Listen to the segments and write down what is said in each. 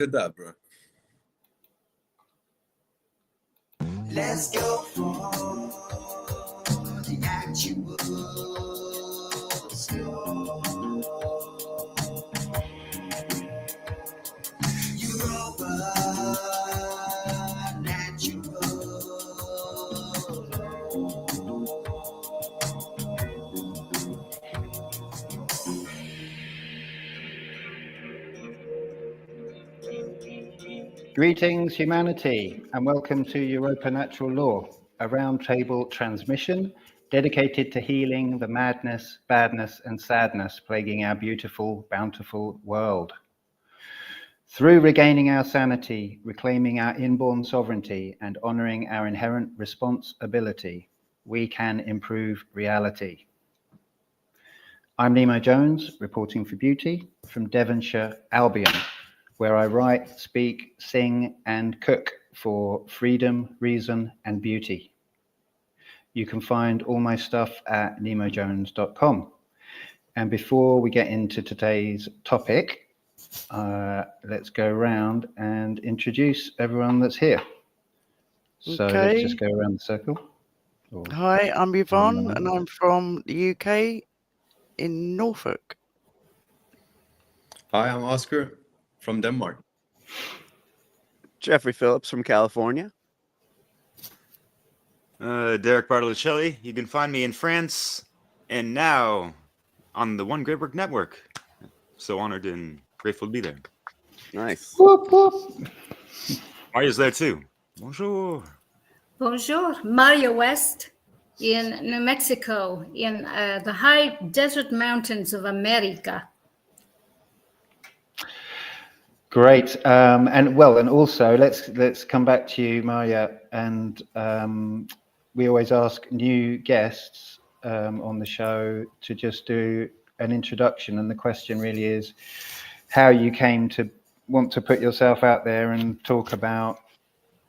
At that, bro. Let's go for the actual score. Europa Natural Greetings, humanity, and welcome to Europa Natural Law, a roundtable transmission dedicated to healing the madness, badness, and sadness plaguing our beautiful, bountiful world. Through regaining our sanity, reclaiming our inborn sovereignty, and honoring our inherent responsibility, we can improve reality. I'm Nemo Jones, reporting for Beauty from Devonshire, Albion, where I write, speak, sing, and cook for freedom, reason, and beauty. You can find all my stuff at nemojones.com. And before we get into today's topic, let's go around and introduce everyone that's here. So let's just go around the circle. Hi, I'm Yvonne, and I'm from the UK in Norfolk. Hi, I'm Oscar from Denmark. Jeffrey Phillips from California. Derek Bartoluccelli. You can find me in France and now on the One Great Work Network. So honored and grateful to be there. Nice. Whoop, whoop. Marja's there too. Bonjour. Bonjour, Marja West in New Mexico, in the high desert mountains of America. Great, and also let's come back to you, Marja. And we always ask new guests on the show to just do an introduction, and the question really is how you came to want to put yourself out there and talk about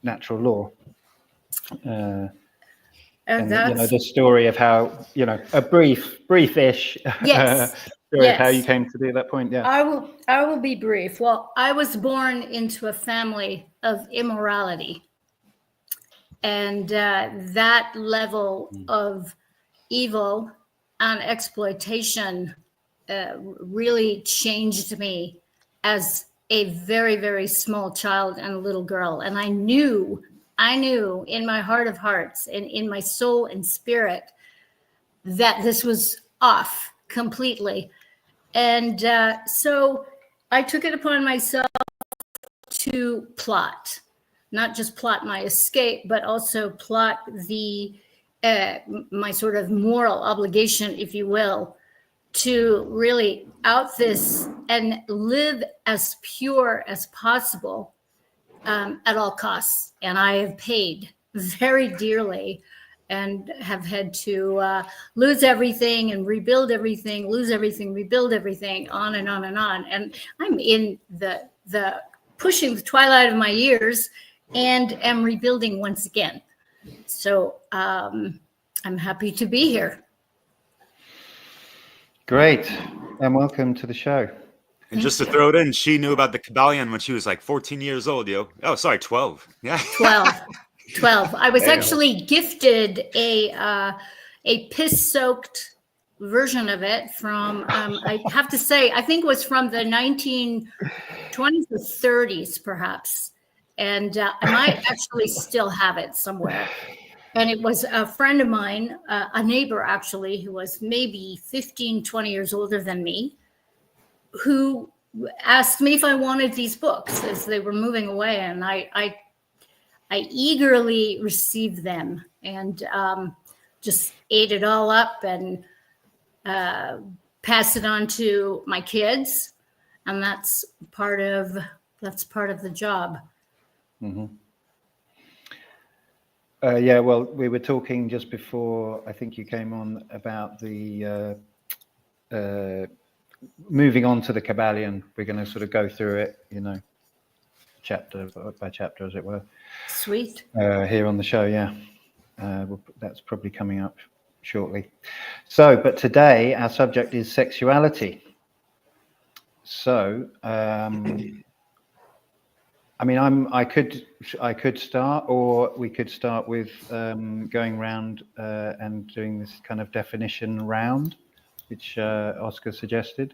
natural law. And the story of how, a brief-ish yes. story of how you came to do that point. Yeah, I will be brief. Well, I was born into a family of immorality, and that level of evil and exploitation really changed me as a very, very small child and a little girl. And I knew in my heart of hearts and in my soul and spirit that this was off completely. And so I took it upon myself to plot, not just plot my escape, but also plot my sort of moral obligation, if you will, to really out this and live as pure as possible at all costs. And I have paid very dearly and have had to lose everything and rebuild everything, lose everything, rebuild everything, on and on and on. And I'm in the pushing the twilight of my years and am rebuilding once again. So I'm happy to be here. great, and welcome to the show. And just to throw it in, she knew about the KYBALION when she was like 14 years old, yo. Oh, sorry, 12. Yeah. 12. I was actually gifted a piss-soaked version of it from, I have to say, I think it was from the 1920s or 30s, perhaps. And I might actually still have it somewhere. And it was a friend of mine, a neighbor actually, who was maybe 15, 20 years older than me, who asked me if I wanted these books as they were moving away. And I eagerly received them and just ate it all up and passed it on to my kids. And that's part of the job. Mm-hmm. Yeah, well, we were talking just before I think you came on about the moving on to the KYBALION. We're going to sort of go through it, chapter by chapter, as it were. Sweet. Here on the show, yeah. That's probably coming up shortly. So, but today our subject is sexuality. So, I mean, I could start, or we could start with going round and doing this kind of definition round, which Oscar suggested.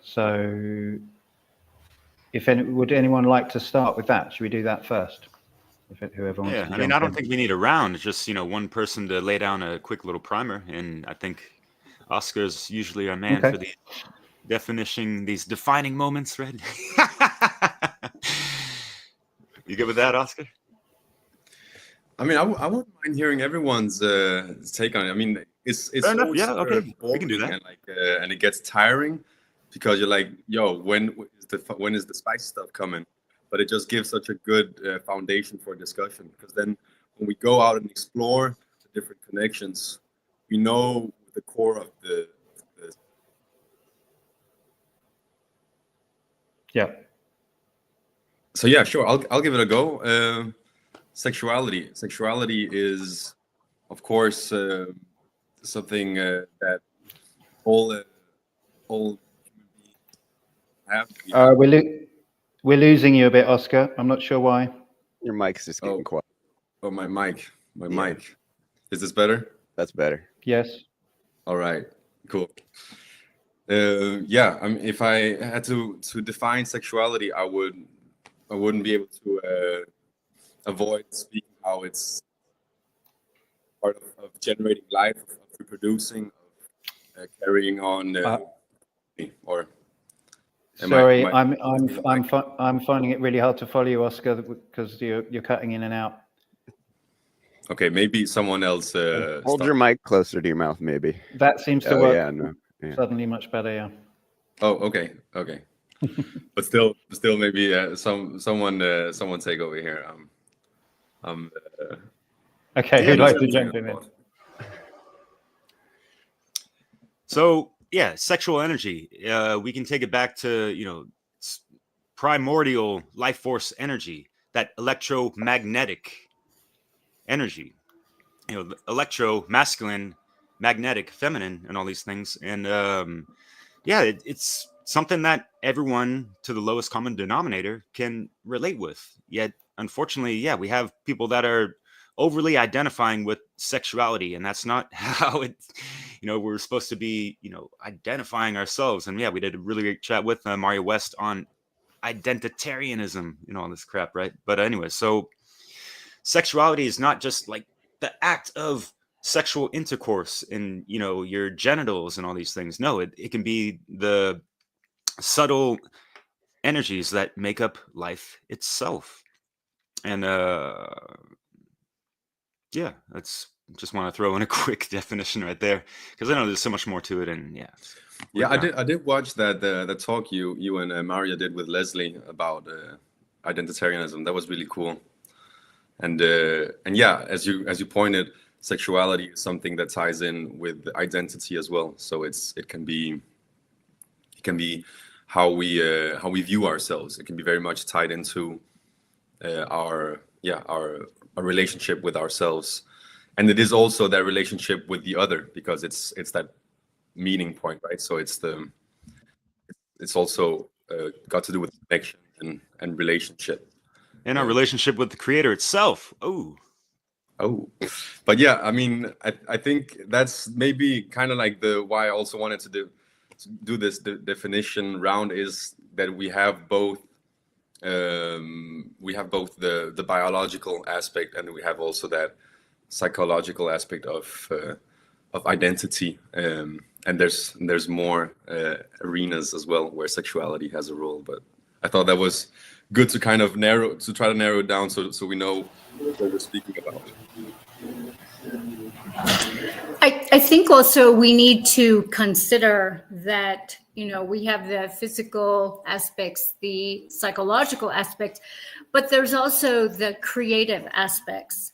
So, would anyone like to start with that? Should we do that first? Whoever wants to I mean, I jump don't in. think we need a round. It's just, one person to lay down a quick little primer. And I think Oscar's usually our man Okay. for these defining moments, right? You good with that, Oscar? I mean, I wouldn't mind hearing everyone's take on it. I mean, it's Fair enough. always Yeah, okay. boring We can do that. and and it gets tiring because you're like, yo, when is the spicy stuff coming? But it just gives such a good foundation for discussion, because then when we go out and explore the different connections, we know the core of the Yeah. So yeah, sure. I'll give it a go. Sexuality is, of course, something that all human beings have. We're losing you a bit, Oscar. I'm not sure why. Your mic's just getting quiet. Oh, my mic. Yeah. Mic. Is this better? That's better. Yes. All right. Cool. Yeah. I mean, if I had to define sexuality, I wouldn't be able to avoid speaking how it's part of generating life, of reproducing, of carrying on. Or sorry, I'm finding it really hard to follow you, Oscar, because you're cutting in and out. Okay, maybe someone else. Hold your mic closer to your mouth, maybe. That seems to work. Yeah, no. Yeah. Suddenly much better. Yeah. Oh, okay. But still, maybe someone take over here. Okay, who'd like to jump in? So yeah, sexual energy. We can take it back to primordial life force energy, that electromagnetic energy. Electro, masculine, magnetic, feminine, and all these things. And it's something that everyone, to the lowest common denominator, can relate with. Yet, unfortunately, we have people that are overly identifying with sexuality, and that's not how it, we're supposed to be, identifying ourselves. And we did a really great chat with MARJA West on identitarianism, all this crap, right? But anyway, so sexuality is not just like the act of sexual intercourse in, your genitals and all these things. No, it can be the subtle energies that make up life itself. And that's just want to throw in a quick definition right there, because I know there's so much more to it. And I did watch that talk you and MARJA did with Leslie about identitarianism. That was really cool. And as you pointed, sexuality is something that ties in with identity as well. So it can be how we view ourselves. It can be very much tied into our relationship with ourselves, and it is also that relationship with the other, because it's that meeting point, right? So it's also got to do with connection and relationship, and our relationship with the creator itself. But I mean, I think that's maybe kind of like why I also wanted to do this definition round, is that we have both the biological aspect, and we have also that psychological aspect of identity, and there's more arenas as well where sexuality has a role. But I thought that was good to kind of try to narrow it down, so we know what we're speaking about. I think also we need to consider that, we have the physical aspects, the psychological aspects, but there's also the creative aspects,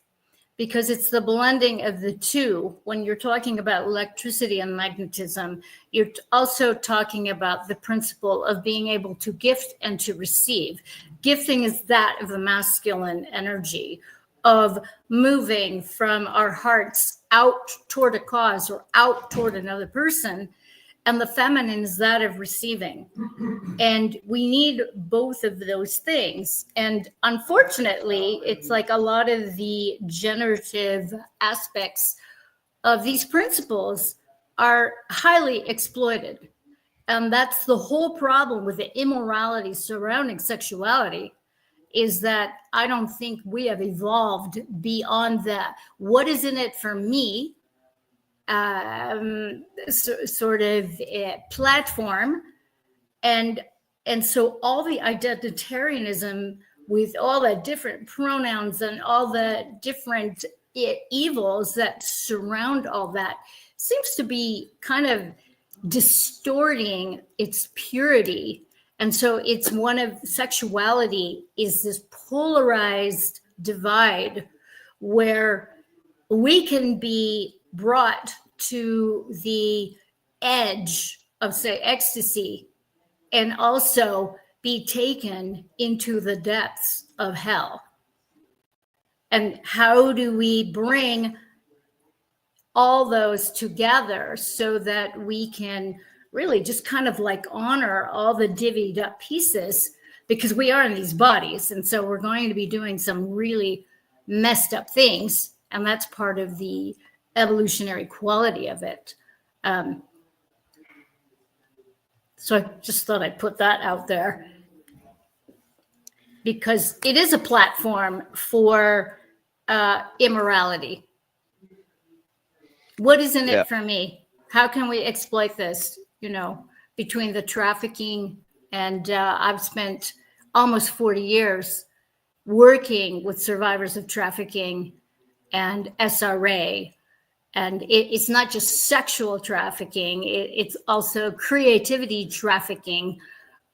because it's the blending of the two. When you're talking about electricity and magnetism, you're also talking about the principle of being able to gift and to receive. Gifting is that of a masculine energy, of moving from our hearts out toward a cause or out toward another person. and the feminine is that of receiving. And we need both of those things. And unfortunately, it's like a lot of the generative aspects of these principles are highly exploited. And that's the whole problem with the immorality surrounding sexuality, is that I don't think we have evolved beyond that. What is in it for me? Sort of a platform. And so all the identitarianism with all the different pronouns and all the different evils that surround all that seems to be kind of distorting its purity. And so it's one of sexuality is this polarized divide where we can be brought to the edge of, say, ecstasy, and also be taken into the depths of hell. And how do we bring all those together so that we can really just kind of like honor all the divvied up pieces, because we are in these bodies. And so we're going to be doing some really messed up things. And that's part of the evolutionary quality of it. So I just thought I'd put that out there, because it is a platform for immorality. What is in it for me? How can we exploit this, you know, between the trafficking and I've spent almost 40 years working with survivors of trafficking and SRA. And it's not just sexual trafficking, it's also creativity trafficking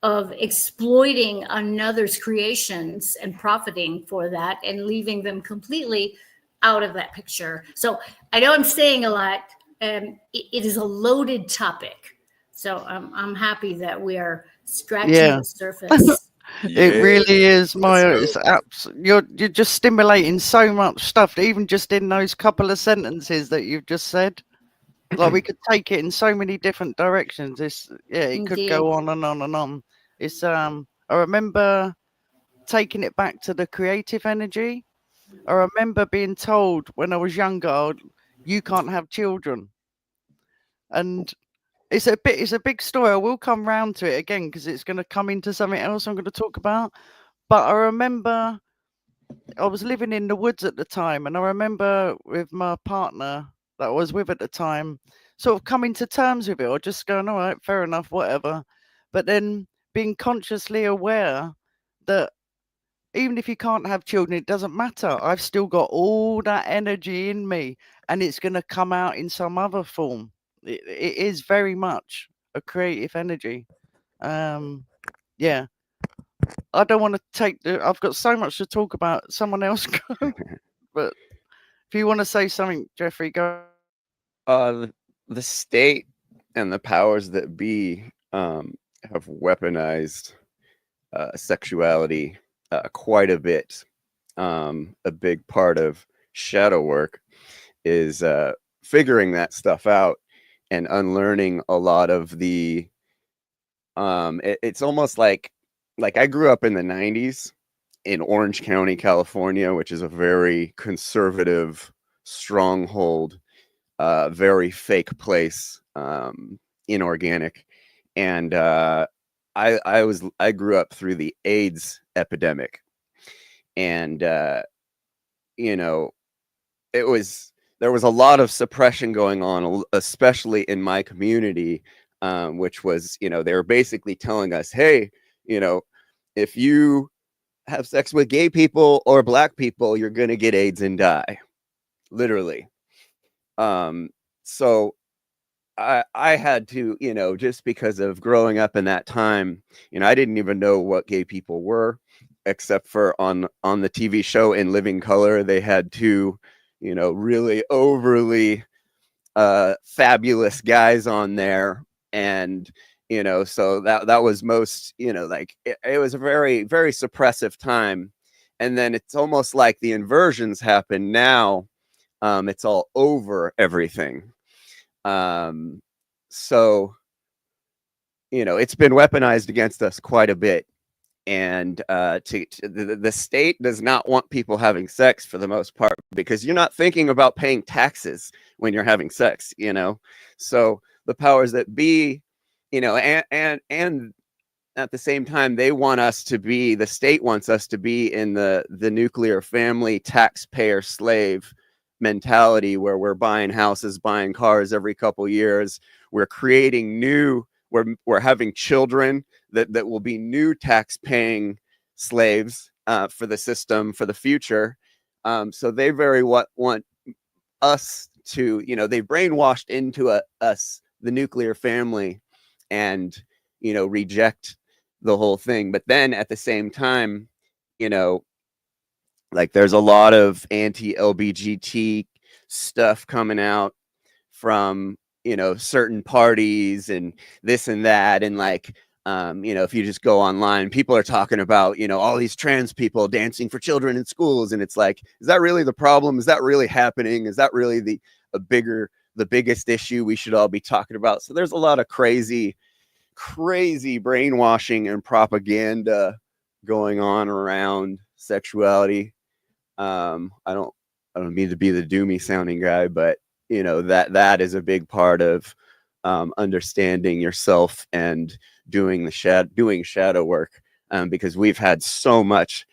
of exploiting another's creations and profiting for that and leaving them completely out of that picture. So I know I'm saying a lot. It is a loaded topic. So I'm happy that we are scratching the surface. It really is, Maya. Let's It's you're just stimulating so much stuff, even just in those couple of sentences that you've just said. Like we could take it in so many different directions. It could go on and on and on. It's I remember taking it back to the creative energy. I remember being told when I was younger, you can't have children. And it's a big story. I will come round to it again because it's going to come into something else I'm going to talk about. But I remember I was living in the woods at the time, and I remember with my partner that I was with at the time, sort of coming to terms with it, or just going, all right, fair enough, whatever. But then being consciously aware that even if you can't have children, it doesn't matter. I've still got all that energy in me, and it's going to come out in some other form. It is very much a creative energy. Yeah. I don't want to take I've got so much to talk about. Someone else go. But if you want to say something, Jeffrey, go. The state and the powers that be have weaponized sexuality quite a bit. A big part of shadow work is figuring that stuff out and unlearning a lot of the it's almost like I grew up in the 90s in Orange County, California, which is a very conservative stronghold, very fake place, inorganic. And I grew up through the AIDS epidemic. And you know, there was a lot of suppression going on, especially in my community, which was, you know, they were basically telling us, hey, you know, if you have sex with gay people or black people, you're going to get AIDS and die, literally. So I had to, you know, just because of growing up in that time, you know, I didn't even know what gay people were, except for on the TV show In Living Color, they had two, you know, really overly fabulous guys on there. And, you know, so that was most, you know, like it was a very, very suppressive time. And then it's almost like the inversions happen now. It's all over everything. So it's been weaponized against us quite a bit. And the state does not want people having sex for the most part, because you're not thinking about paying taxes when you're having sex, So the powers that be, and at the same time, they want us to be, the state wants us to be in the nuclear family taxpayer slave mentality, where we're buying houses, buying cars every couple years. We're creating we're having children that will be new tax-paying slaves for the system for the future. So they want us to, they brainwashed into us, the nuclear family, and, reject the whole thing. But then at the same time, like there's a lot of anti-LGBT stuff coming out from, certain parties and this and that. And like, if you just go online, people are talking about, all these trans people dancing for children in schools. And it's like, is that really the problem? Is that really happening? Is that really the biggest issue we should all be talking about? So there's a lot of crazy brainwashing and propaganda going on around sexuality. I don't mean to be the doomy sounding guy, but that is a big part of understanding yourself and doing shadow work, because we've had so much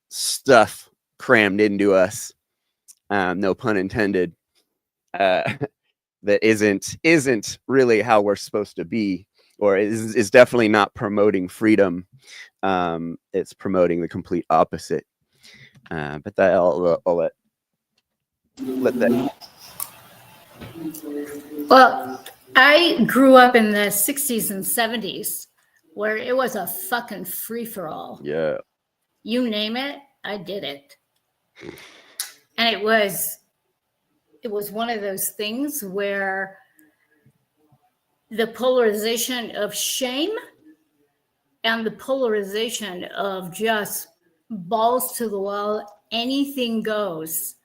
stuff crammed into us, no pun intended, that isn't really how we're supposed to be, or is definitely not promoting freedom. It's promoting the complete opposite. But that I'll let that. Well, I grew up in the 60s and 70s where it was a fucking free-for-all. Yeah. You name it, I did it. And it was one of those things where the polarization of shame and the polarization of just balls to the wall, anything goes.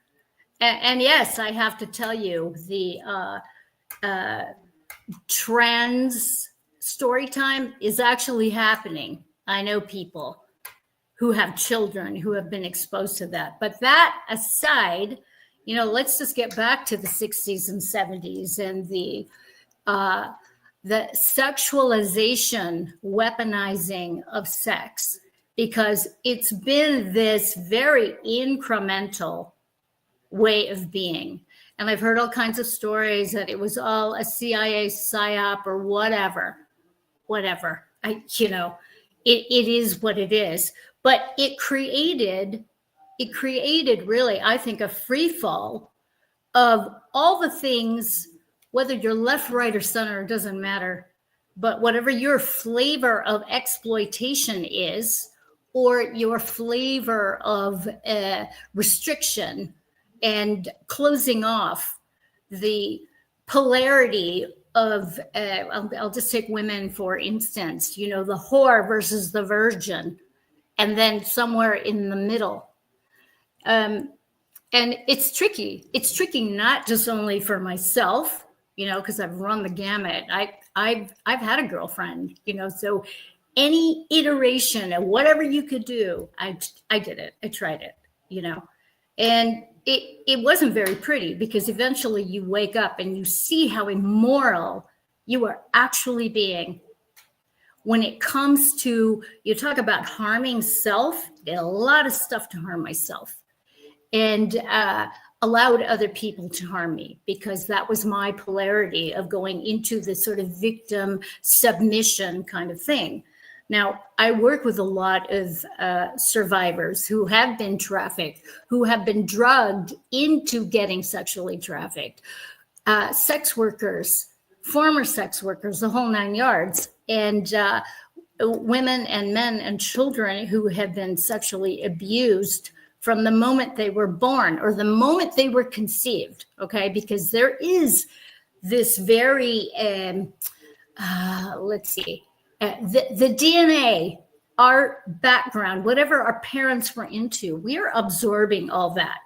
And yes, I have to tell you, the trans story time is actually happening. I know people who have children who have been exposed to that. But that aside, let's just get back to the 60s and 70s and the sexualization, weaponizing of sex, because it's been this very incremental way of being. And I've heard all kinds of stories that it was all a CIA psyop or whatever. It is what it is. But it created really, I think, a free fall of all the things, whether you're left, right, or center, it doesn't matter. But whatever your flavor of exploitation is, or your flavor of restriction and closing off the polarity of, I'll just take women, for instance, the whore versus the virgin, and then somewhere in the middle. And it's tricky. It's tricky not just only for myself, because I've run the gamut. I've had a girlfriend, so any iteration of whatever you could do, I did it. I tried it, and it wasn't very pretty, because eventually you wake up and you see how immoral you are actually being. When it comes to, you talk about harming self, did a lot of stuff to harm myself, and allowed other people to harm me, because that was my polarity of going into this sort of victim submission kind of thing. Now, I work with a lot of survivors who have been trafficked, who have been drugged into getting sexually trafficked, sex workers, former sex workers, the whole 9 yards, and women and men and children who have been sexually abused from the moment they were born or the moment they were conceived, okay? Because there is this very, let's see, the DNA, our background, whatever our parents were into, we are absorbing all that.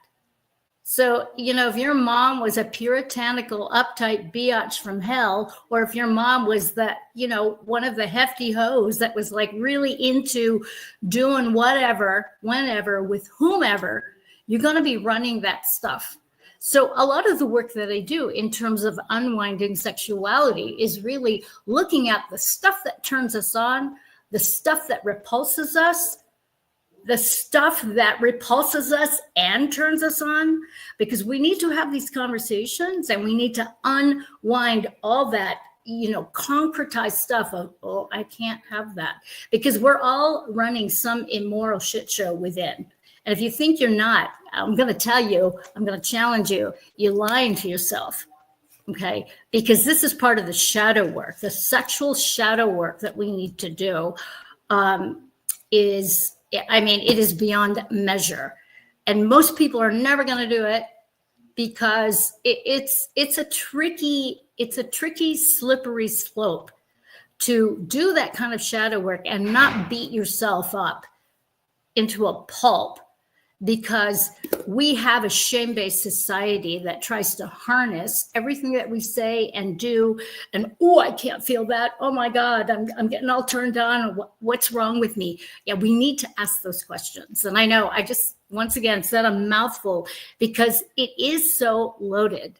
So, you know, if your mom was a puritanical, uptight biatch from hell, or if your mom was the, you know, one of the hefty hoes that was like really into doing whatever, whenever, with whomever, you're going to be running that stuff. So a lot of the work that I do in terms of unwinding sexuality is really looking at the stuff that turns us on, the stuff that repulses us, the stuff that repulses us and turns us on, because we need to have these conversations and we need to unwind all that, you know, concretized stuff of, oh, I can't have that, because we're all running some immoral shit show within. And if you think you're not, I'm going to tell you, I'm going to challenge you, you're lying to yourself. Okay. Because this is part of the shadow work, the sexual shadow work that we need to do is, I mean, it is beyond measure. And most people are never going to do it because it's a tricky, slippery slope to do that kind of shadow work and not beat yourself up into a pulp, because we have a shame-based society that tries to harness everything that we say and do. And, oh, I can't feel that. Oh my God, I'm getting all turned on. What's wrong with me? Yeah, we need to ask those questions. And I know I just, once again, said a mouthful because it is so loaded.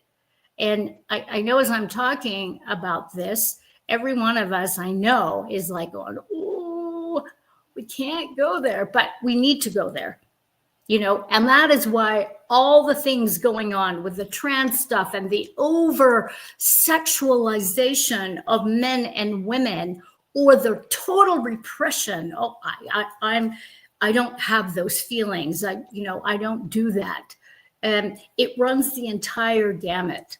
And I know as I'm talking about this, every one of us I know is like going, oh, we can't go there, but we need to go there. You know, and that is why all the things going on with the trans stuff and the over sexualization of men and women, or the total repression. Oh, I don't have those feelings. I don't do that. And it runs the entire gamut.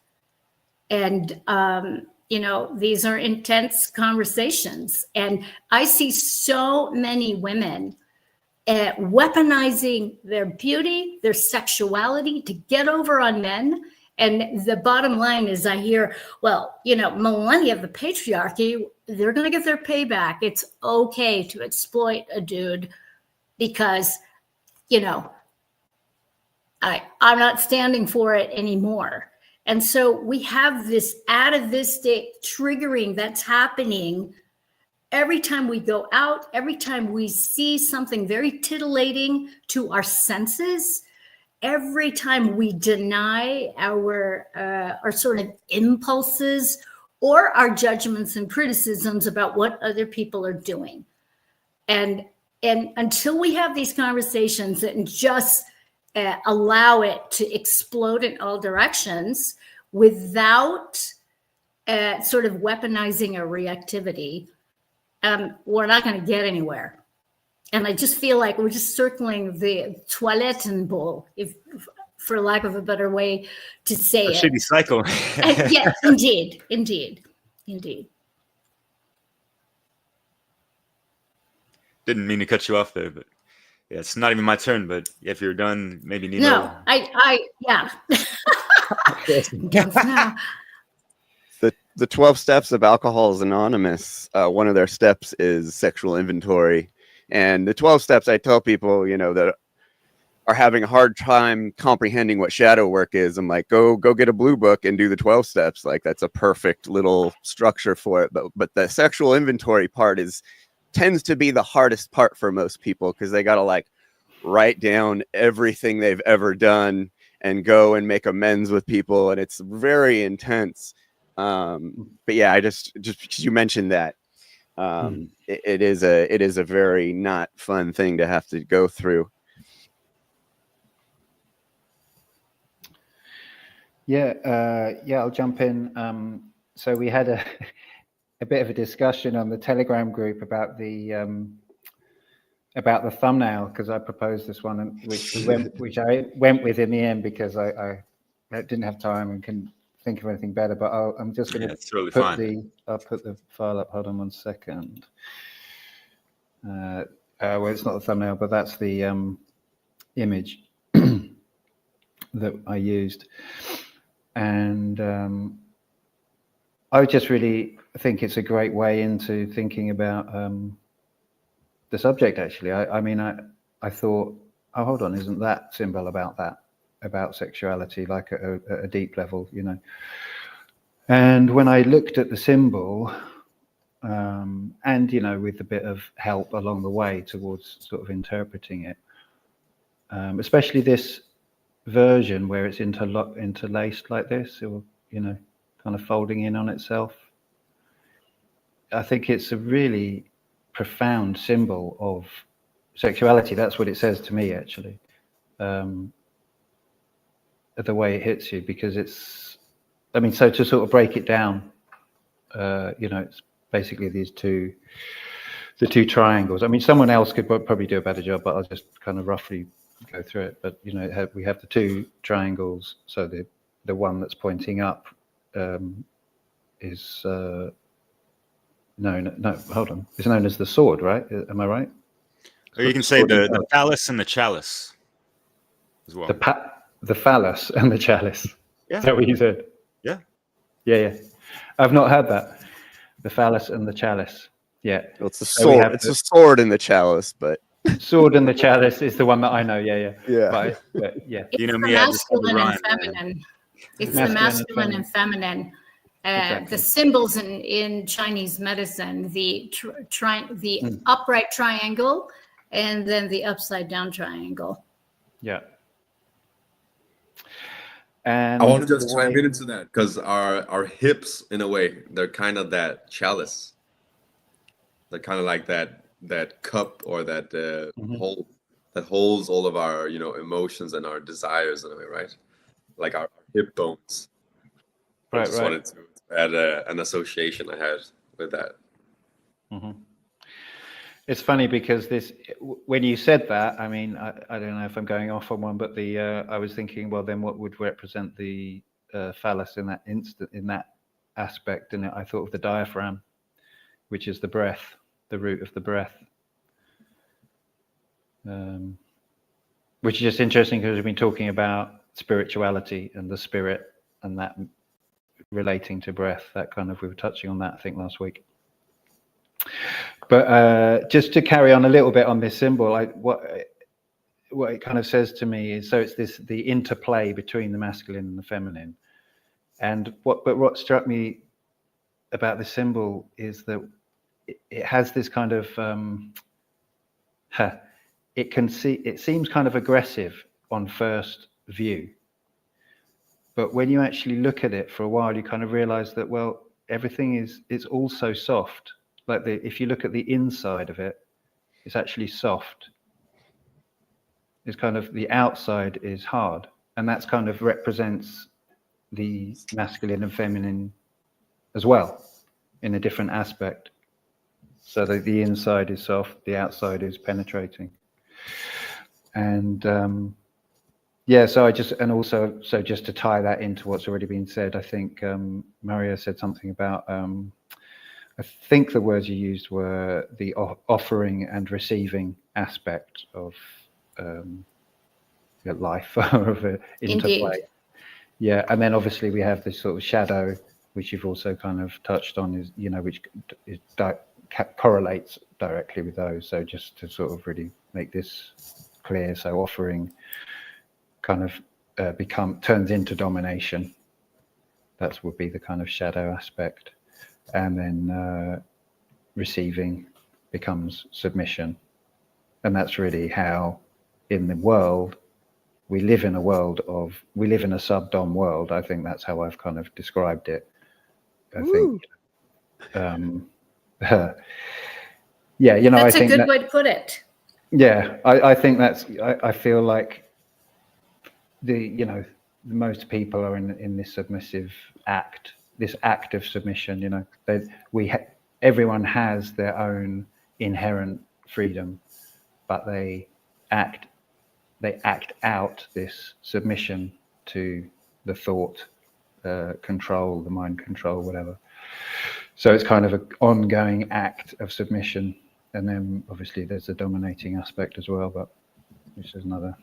And, you know, these are intense conversations. And I see so many women weaponizing their beauty, their sexuality to get over on men. And the bottom line is I hear, well, you know, millennia of the patriarchy, they're going to get their payback. It's okay to exploit a dude because, you know, I'm not standing for it anymore. And so we have this atavistic triggering that's happening every time we go out, every time we see something very titillating to our senses, every time we deny our sort of impulses or our judgments and criticisms about what other people are doing. And until we have these conversations and just allow it to explode in all directions without sort of weaponizing our reactivity, we're not going to get anywhere. And I just feel like we're just circling the toilet bowl, if for lack of a better way to say it. Shitty cycle. Yes, indeed. Didn't mean to cut you off there, but yeah, it's not even my turn. But if you're done, maybe Nemo. No, yeah. The 12 steps of Alcoholics Anonymous, one of their steps is sexual inventory. And the 12 steps, I tell people, you know, that are having a hard time comprehending what shadow work is. I'm like, go get a blue book and do the 12 steps. Like, that's a perfect little structure for it. But the sexual inventory part tends to be the hardest part for most people, because they got to like write down everything they've ever done and go and make amends with people. And it's very intense. But yeah, just because you mentioned that, it is a very not fun thing to have to go through. Yeah, I'll jump in. So we had a bit of a discussion on the Telegram group about the thumbnail, because I proposed this one, which I went with in the end because I didn't have time and couldn't think of anything better. But I'm just going to I'll put the file up. Hold on 1 second. Well, it's not the thumbnail, but that's the image that I used. And I just really think it's a great way into thinking about the subject, actually. I mean, I thought, oh, hold on, isn't that symbol about that? about sexuality, like at a deep level, you know. And when I looked at the symbol, and, you know, with a bit of help along the way towards sort of interpreting it, especially this version where it's interlaced like this, or, you know, kind of folding in on itself. I think it's a really profound symbol of sexuality. That's what it says to me, actually. The way it hits you, because it's, I mean, so to sort of break it down, you know, it's basically the two triangles. I mean, someone else could probably do a better job, but I'll just kind of roughly go through it. But, you know, we have the two triangles. So the one that's pointing up is no, hold on. It's known as the sword, right? Am I right? Or you can say the phallus and the chalice as well. The phallus and the chalice. Yeah. Is that what you said? Yeah. Yeah. I've not heard that. The phallus and the chalice. Yeah. Well, it's a sword. It's a sword in the chalice, but sword and the chalice is the one that I know. Yeah. Yeah. But yeah. It's You know the me, I just have the masculine and rhyme, man. feminine. It's the masculine and feminine. Exactly. The symbols in Chinese medicine, the upright triangle, and then the upside down triangle. Yeah. And I want to just chime into that, because our hips, in a way, they're kind of that chalice. They're kind of like that cup, or that hole that holds all of our, you know, emotions and our desires in a way, right? Like our hip bones. I just wanted to add an association I had with that. It's funny because when you said that, I mean, I don't know if I'm going off on one, but I was thinking, well, then what would represent the phallus in that aspect? And I thought of the diaphragm, which is the breath, the root of the breath. Which is just interesting because we've been talking about spirituality and the spirit, and that relating to breath. That kind of, we were touching on that, I think, last week. But just to carry on a little bit on this symbol, what it kind of says to me is, so it's the interplay between the masculine and the feminine. And what struck me about the symbol is that it has this kind of it seems kind of aggressive on first view, but when you actually look at it for a while, you kind of realize that, well, everything it's also soft. Like if you look at the inside of it, it's actually soft. It's kind of, the outside is hard, and that's kind of represents the masculine and feminine as well in a different aspect. So that the inside is soft, the outside is penetrating. And so just to tie that into what's already been said, I think MARJA said something about I think the words you used were the offering and receiving aspect of life, or of an interplay. Indeed. Yeah, and then obviously we have this sort of shadow, which you've also kind of touched on, is, you know, which is correlates directly with those. So just to sort of really make this clear, so offering kind of turns into domination. That would be the kind of shadow aspect. And then receiving becomes submission. And that's really how, in the world, we live in a sub-dom world. I think that's how I've kind of described it. I think, yeah, you know, that's I think a good way to put it. Yeah, I think I feel like most people are in this submissive act. This act of submission, you know, everyone has their own inherent freedom, but they act out this submission to the thought control, the mind control, whatever. So it's kind of an ongoing act of submission, and then obviously there's a dominating aspect as well, but which is another.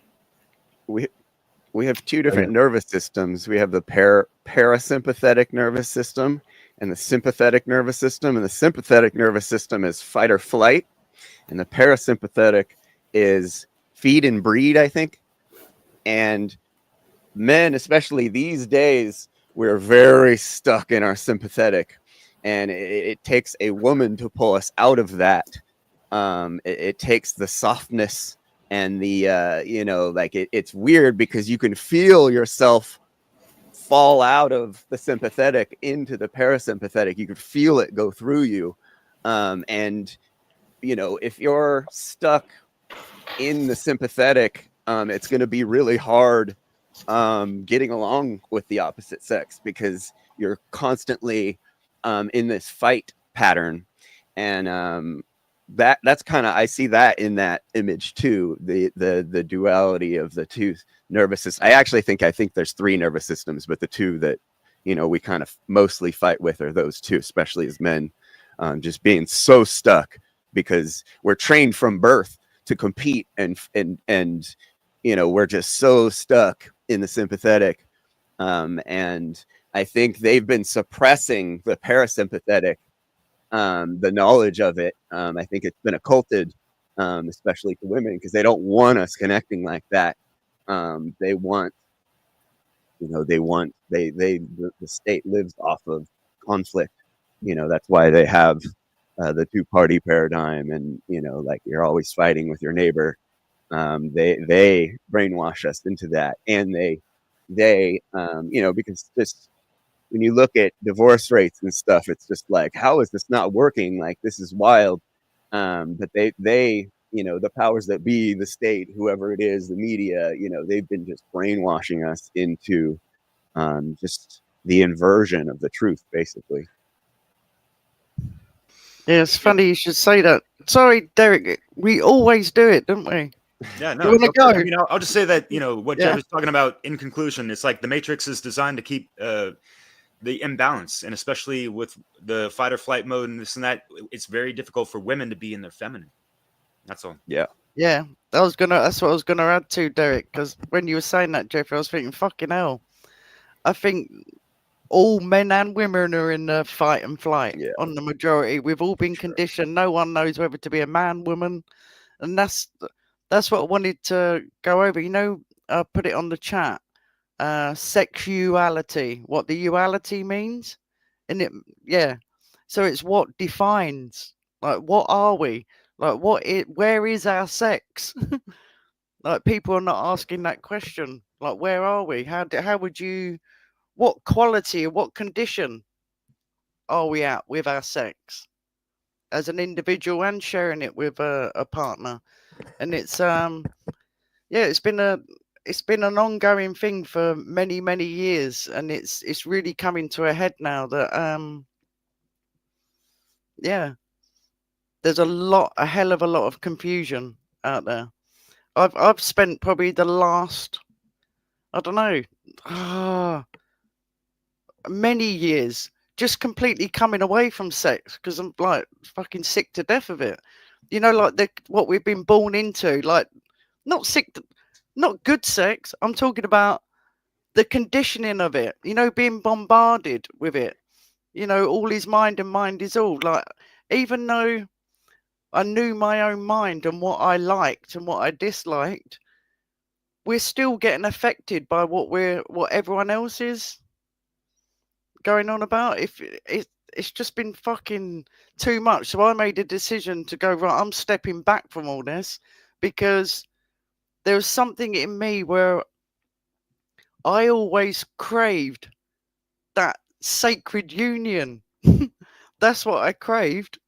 We have two different nervous systems. We have the parasympathetic nervous system and the sympathetic nervous system. And the sympathetic nervous system is fight or flight. And the parasympathetic is feed and breed, I think. And men, especially these days, we're very stuck in our sympathetic, and it takes a woman to pull us out of that. It takes the softness and the you know, like it's weird because you can feel yourself fall out of the sympathetic into the parasympathetic. You can feel it go through you, and you know, if you're stuck in the sympathetic, it's going to be really hard getting along with the opposite sex, because you're constantly in this fight pattern. And that's kind of, I see that in that image too, the duality of the two nervous systems. I think there's 3 nervous systems, but the 2 that, you know, we kind of mostly fight with are those 2, especially as men, just being so stuck because we're trained from birth to compete, and you know, we're just so stuck in the sympathetic, and I think they've been suppressing the parasympathetic, the knowledge of it. I think it's been occulted, especially to women, because they don't want us connecting like that. They want, you know, the state lives off of conflict. You know, that's why they have the 2-party paradigm, and, you know, like, you're always fighting with your neighbor. They brainwash us into that, and they you know, because just when you look at divorce rates and stuff, it's just like, how is this not working? Like, this is wild. But they you know, the powers that be, the state, whoever it is, the media, you know, they've been just brainwashing us into just the inversion of the truth, basically. Yeah, it's funny you should say that. Sorry, Derek. We always do it, don't we? Yeah, no. You want to go? I mean, I'll just say that, you know, what Yeah. Jeff is talking about in conclusion, it's like the Matrix is designed to keep the imbalance, and especially with the fight or flight mode and this and that, it's very difficult for women to be in their feminine. That's all. Yeah. Yeah, that's what I was gonna add to, Derek, because when you were saying that, Jeff, I was thinking, fucking hell. I think all men and women are in the fight and flight. Yeah. On the majority. We've all been conditioned. No one knows whether to be a man, woman, and that's what I wanted to go over. You know, I put it on the chat. Sexuality, what the duality means, and it, yeah. So it's what defines, like, what are we, like, where is our sex? Like, people are not asking that question. Like, where are we? How would you? What quality or what condition are we at with our sex as an individual and sharing it with a partner? And it's yeah, it's been an ongoing thing for many years, and it's really coming to a head now that yeah, there's a hell of a lot of confusion out there. I've spent probably the last, I don't know, many years just completely coming away from sex because I'm like fucking sick to death of it. You know, like what we've been born into, like not good sex. I'm talking about the conditioning of it, you know, being bombarded with it. You know, all is mind and mind is all. Like, even though I knew my own mind and what I liked and what I disliked, we're still getting affected by what everyone else is going on about. It's just been fucking too much. So I made a decision to go, right, I'm stepping back from all this, because there was something in me where I always craved that sacred union. That's what I craved,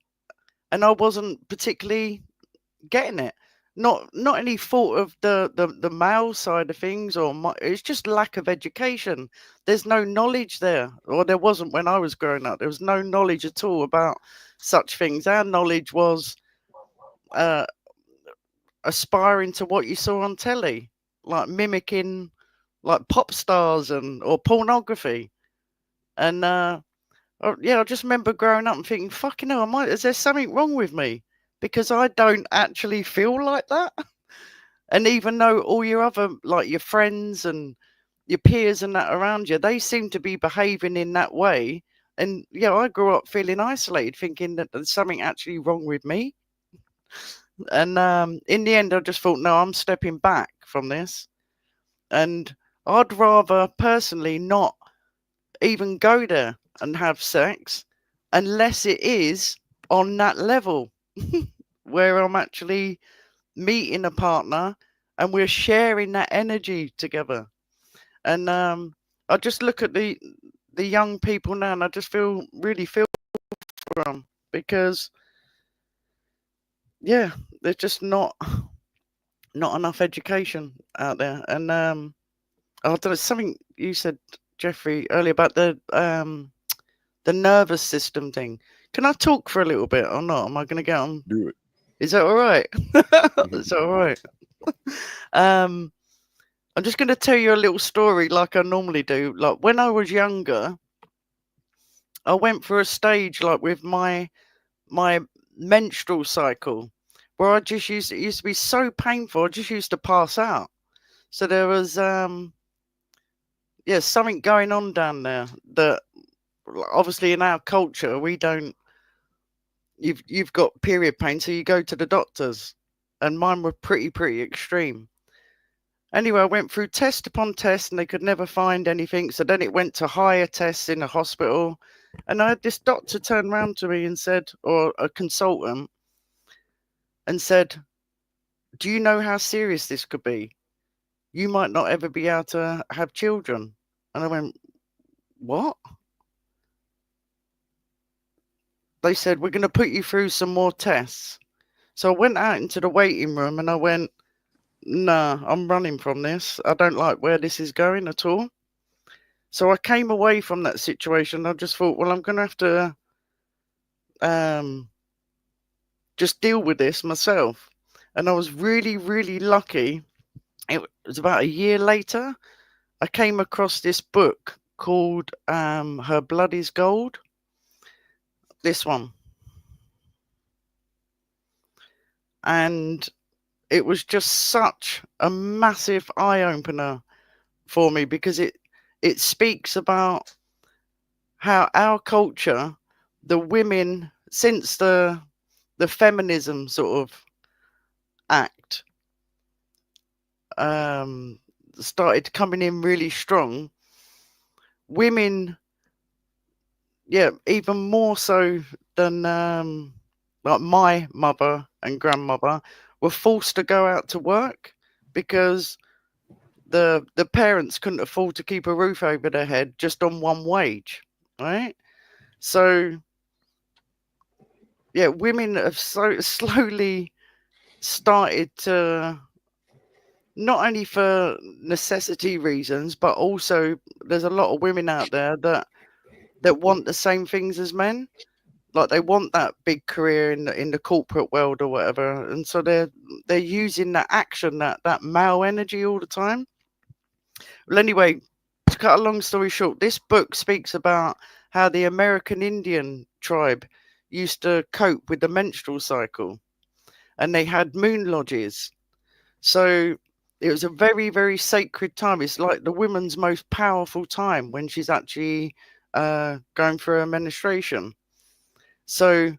and I wasn't particularly getting it. Not any fault of the male side of things, it's just lack of education. There's no knowledge there, or there wasn't when I was growing up. There was no knowledge at all about such things. Our knowledge was aspiring to what you saw on telly, like mimicking like pop stars or pornography. And yeah, I just remember growing up and thinking, fucking hell, is there something wrong with me? Because I don't actually feel like that. And even though all your other, like your friends and your peers and that around you, they seem to be behaving in that way. And yeah, I grew up feeling isolated, thinking that there's something actually wrong with me. And in the end, I just thought, no, I'm stepping back from this. And I'd rather personally not even go there and have sex unless it is on that level where I'm actually meeting a partner and we're sharing that energy together. And I just look at the young people now, and I just really feel for them, because yeah, there's just not enough education out there. And I don't know, something you said, Jeffrey, earlier about the nervous system thing. Can I talk for a little bit or not? Am I going to get on? Do it. Is that all right? Is that all right? I'm just going to tell you a little story like I normally do. Like when I was younger, I went through a stage like with my menstrual cycle where I just it used to be so painful. I just used to pass out. So there was something going on down there that obviously in our culture we don't. You've got period pain, so you go to the doctors, and mine were pretty extreme. Anyway, I went through test upon test and they could never find anything. So then it went to higher tests in a hospital. And I had this doctor turn around to me and said, or a consultant, and said, do you know how serious this could be? You might not ever be able to have children. And I went, what? They said, we're going to put you through some more tests. So I went out into the waiting room and I went, nah, I'm running from this. I don't like where this is going at all. So I came away from that situation. I just thought, well, I'm going to have to just deal with this myself. And I was really lucky. It was about a year later, I came across this book called Her Blood is Gold. This one. And it was just such a massive eye-opener for me, because it speaks about how our culture, the women, since the feminism sort of act started coming in really strong, women, even more so than like my mother and grandmother, were forced to go out to work because the parents couldn't afford to keep a roof over their head just on one wage, right? So women have so slowly started to, not only for necessity reasons, but also there's a lot of women out there that want the same things as men. Like they want that big career in the corporate world or whatever, and so they're using that action, that male energy all the time. Well, anyway, to cut a long story short, this book speaks about how the American Indian tribe used to cope with the menstrual cycle, and they had moon lodges. So it was a very sacred time. It's like the woman's most powerful time when she's actually going through her menstruation. So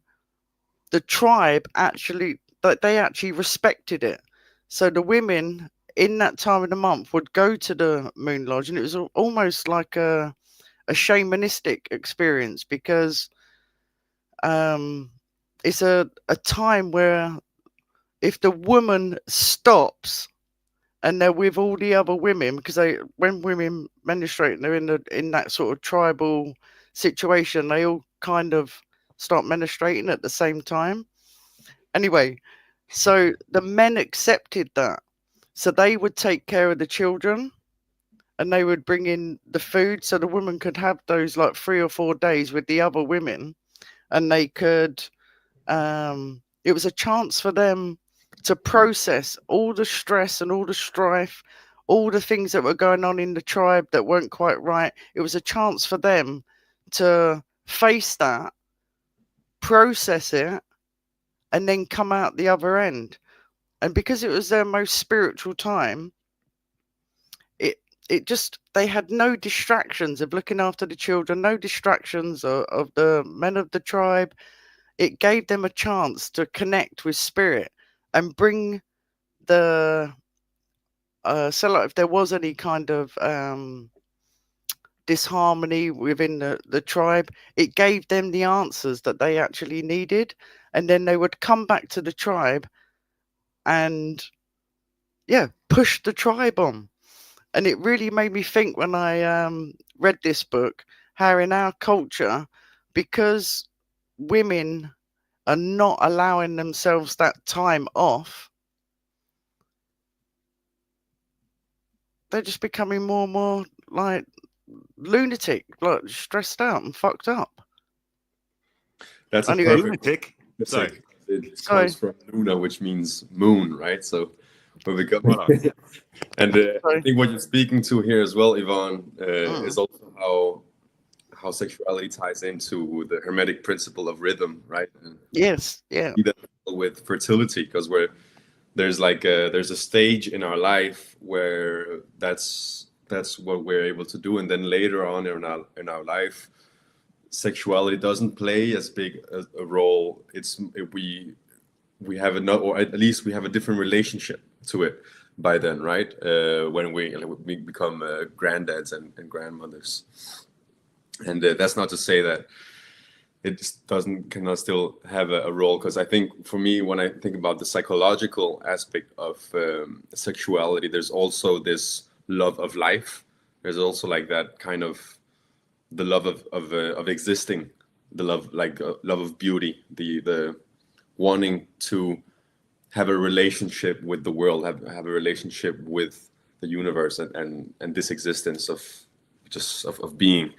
the tribe actually respected it. So the women in that time of the month would go to the moon lodge, and it was almost like a shamanistic experience, because it's a time where if the woman stops and they're with all the other women, because when women menstruate and they're in that sort of tribal situation, they all kind of start menstruating at the same time. Anyway, so the men accepted that. So they would take care of the children and they would bring in the food, so the woman could have those like 3 or 4 days with the other women, and they could it was a chance for them to process all the stress and all the strife, all the things that were going on in the tribe that weren't quite right. It was a chance for them to face that, process it, and then come out the other end. And because it was their most spiritual time, it just, they had no distractions of looking after the children, no distractions of the men of the tribe. It gave them a chance to connect with spirit and bring the so like if there was any kind of disharmony within the tribe, it gave them the answers that they actually needed, and then they would come back to the tribe and push the tribe on. And it really made me think when I read this book, how in our culture, because women are not allowing themselves that time off, they're just becoming more and more like lunatic, like stressed out and fucked up. That's a Anyway, perfect Lunatic. Sorry. It Sorry. comes from Luna, which means moon, right? So where we go. Right And I think what you're speaking to here as well, Yvonne, is also how sexuality ties into the hermetic principle of rhythm, right? And yes, yeah, with fertility, because there's a stage in our life where that's what we're able to do, and then later on in our life, sexuality doesn't play as big a role. We have or at least we have a different relationship to it by then, right? When we become granddads and grandmothers, and that's not to say that it just cannot still have a role, because I think for me, when I think about the psychological aspect of sexuality, there's also this love of life. There's also like that kind of the love of existing, the love love of beauty, the wanting to have a relationship with the world, have a relationship with the universe and this existence of being.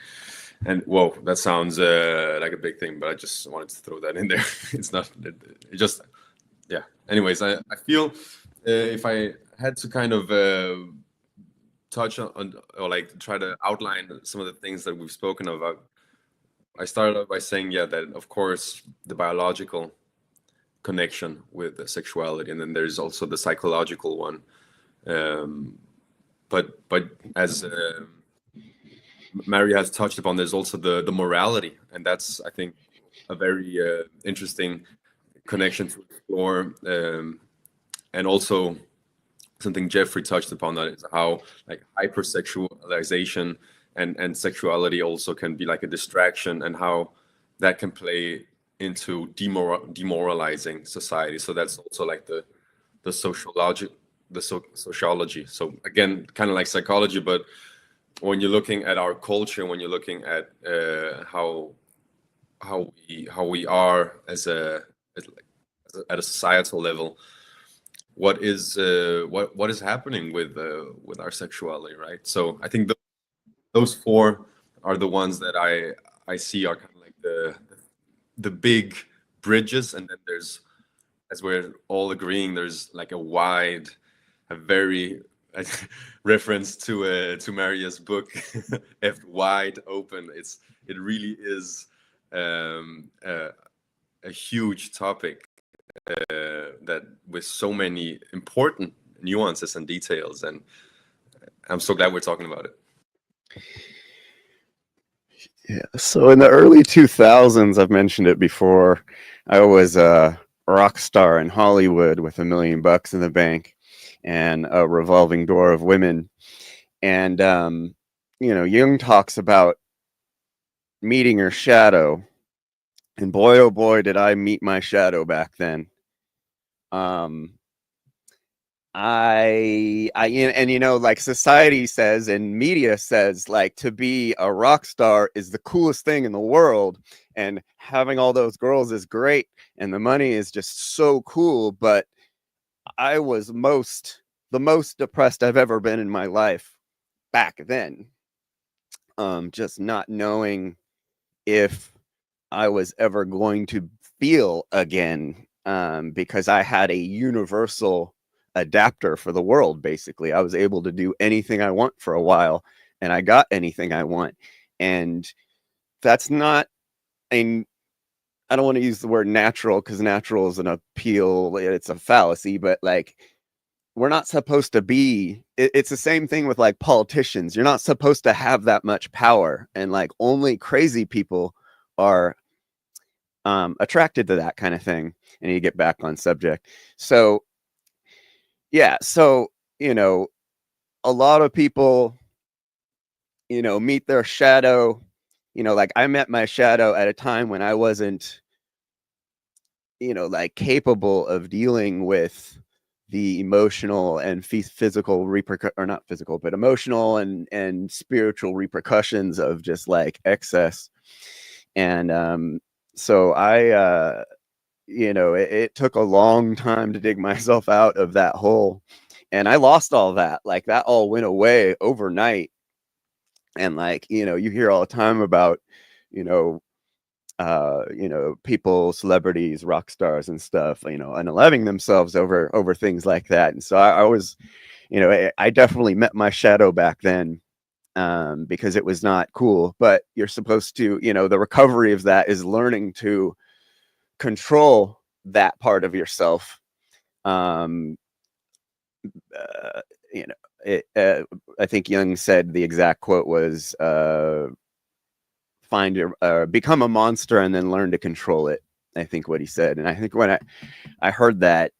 And whoa, that sounds like a big thing, but I just wanted to throw that in there. It's not, it just, yeah. Anyways, I feel if I had to kind of touch on or like try to outline some of the things that we've spoken about, I started out by saying, that of course the biological connection with the sexuality, and then there's also the psychological one. But as Mary has touched upon, there's also the morality, and that's, I think, a very interesting connection to explore, and also something Jeffrey touched upon, that is how like hypersexualization and sexuality also can be like a distraction, and how that can play into demoralizing society. So that's also like the sociology. So again, kind of like psychology, but when you're looking at our culture, when you're looking at how we are at a societal level, what is happening with our sexuality, right? So I think those four are the ones that I see are kind of like the big bridges, and then there's, as we're all agreeing, there's like a very reference to Maria's book, F Wide Open. It really is a huge topic that with so many important nuances and details, and I'm so glad we're talking about it. Yeah. So in the early 2000s, I've mentioned it before, I was a rock star in Hollywood with $1 million in the bank and a revolving door of women. And, Jung talks about meeting your shadow. And boy, oh boy, did I meet my shadow back then. Like society says and media says, like, to be a rock star is the coolest thing in the world, and having all those girls is great, and the money is just so cool. But I was the most depressed I've ever been in my life back then. Just not knowing if I was ever going to feel again, because I had a universal adapter for the world. Basically, I was able to do anything I want for a while, and I got anything I want. And that's not I don't want to use the word natural, because natural is an appeal, it's a fallacy, but like, we're not supposed to be, it's the same thing with like politicians. You're not supposed to have that much power, and like only crazy people are attracted to that kind of thing. And you get back on subject. So yeah, so a lot of people, you know, meet their shadow. You know, like I met my shadow at a time when I wasn't, you know, like capable of dealing with the emotional and physical or not physical, but emotional and spiritual repercussions of just like excess. And so I, you know, it took a long time to dig myself out of that hole, and I lost all that. Like that all went away overnight. And like, you know, you hear all the time about, you know, people, celebrities, rock stars and stuff, you know, unaliving themselves over things like that. And so I was, you know, I definitely met my shadow back then, because it was not cool. But you're supposed to, you know, the recovery of that is learning to control that part of yourself. You know, I think Jung said the exact quote was, find your become a monster and then learn to control it. I think what he said. And I think when I heard that,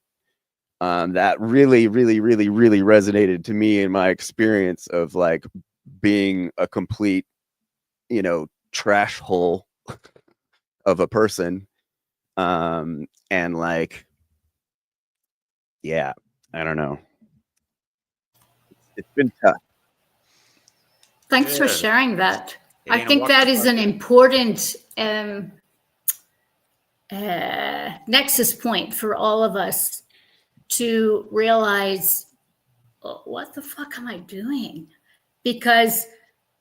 that really resonated to me in my experience of like being a complete, you know, trash hole of a person. And like, yeah, I don't know. It's been tough. Thanks for Yeah. sharing that. It I ain't a think walk that in the is park. an important nexus point for all of us to realize, "Oh, what the fuck am I doing?" Because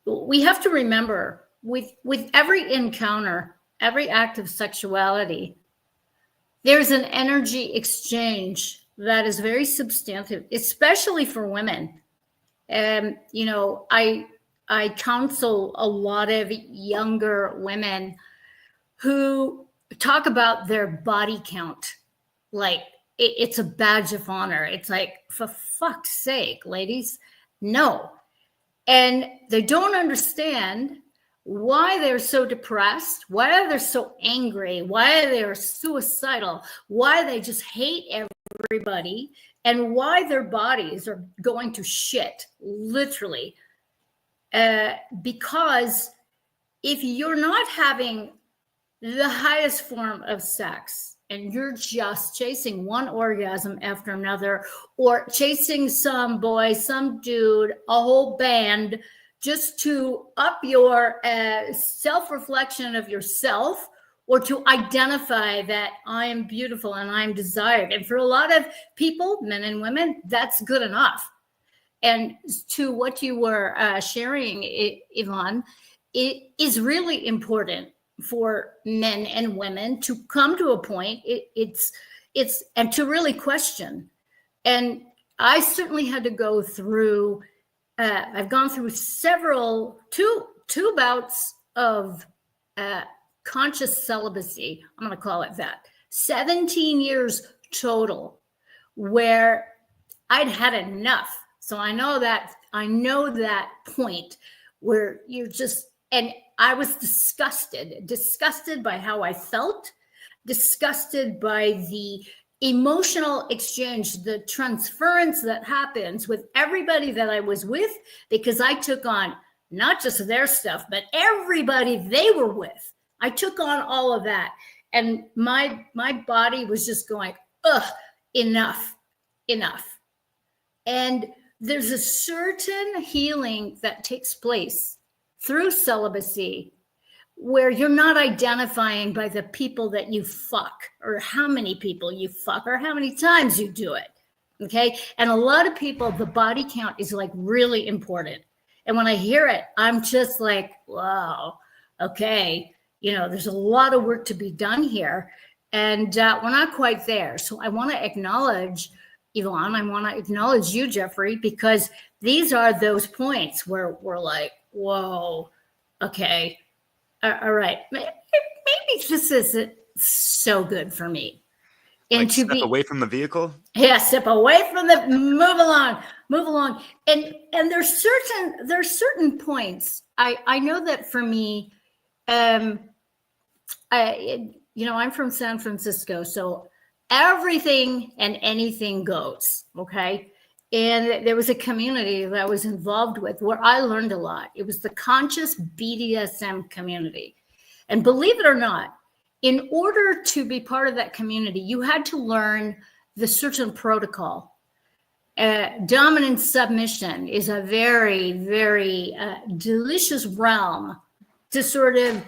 we have to remember, with every encounter, every act of sexuality, there's an energy exchange that is very substantive, especially for women. You know, I counsel a lot of younger women who talk about their body count like it's a badge of honor. It's like, for fuck's sake, ladies, no. And they don't understand why they're so depressed, why they're so angry, why they're suicidal, why they just hate everybody, and why their bodies are going to shit, literally. Because if you're not having the highest form of sex and you're just chasing one orgasm after another, or chasing some boy, some dude, a whole band, just to up your self-reflection of yourself, or to identify that I am beautiful and I'm desired. And for a lot of people, men and women, that's good enough. And to what you were sharing, Yvonne, it is really important for men and women to come to a point, it's and to really question. And I certainly had to go through, I've gone through two bouts of conscious celibacy, I'm going to call it that, 17 years total, where I'd had enough. So I know that point where you're just, and I was disgusted by how I felt, disgusted by the emotional exchange, the transference that happens with everybody that I was with, because I took on not just their stuff, but everybody they were with. I took on all of that. And my body was just going, ugh, enough. And there's a certain healing that takes place through celibacy where you're not identifying by the people that you fuck, or how many people you fuck, or how many times you do it. Okay. And a lot of people, the body count is like really important. And when I hear it, I'm just like, wow, okay. You know, there's a lot of work to be done here. And we're not quite there. So I want to acknowledge, Yvonne, I want to acknowledge you, Jeffrey, because these are those points where we're like, whoa, okay, all right, maybe this isn't so good for me. And Like to step be away from the vehicle. Yeah, step away from the, move along. And there's certain points. I know that for me, I'm from San Francisco, so everything and anything goes. Okay. And there was a community that I was involved with where I learned a lot. It was the conscious BDSM community. And believe it or not, in order to be part of that community, you had to learn the certain protocol. Dominant submission is a very, very delicious realm to sort of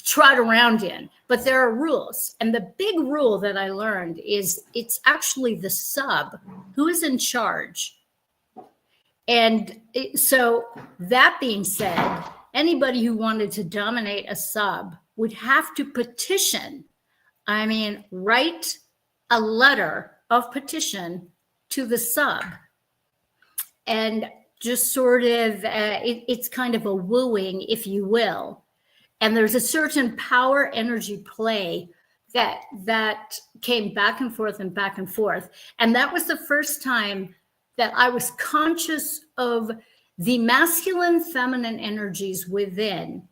trot around in, but there are rules. And the big rule that I learned is it's actually the sub who is in charge. And so that being said, anybody who wanted to dominate a sub would have to petition, write a letter of petition to the sub. And just sort of, it's kind of a wooing, if you will. And there's a certain power energy play that came back and forth and back and forth. And that was the first time that I was conscious of the masculine, feminine energies within,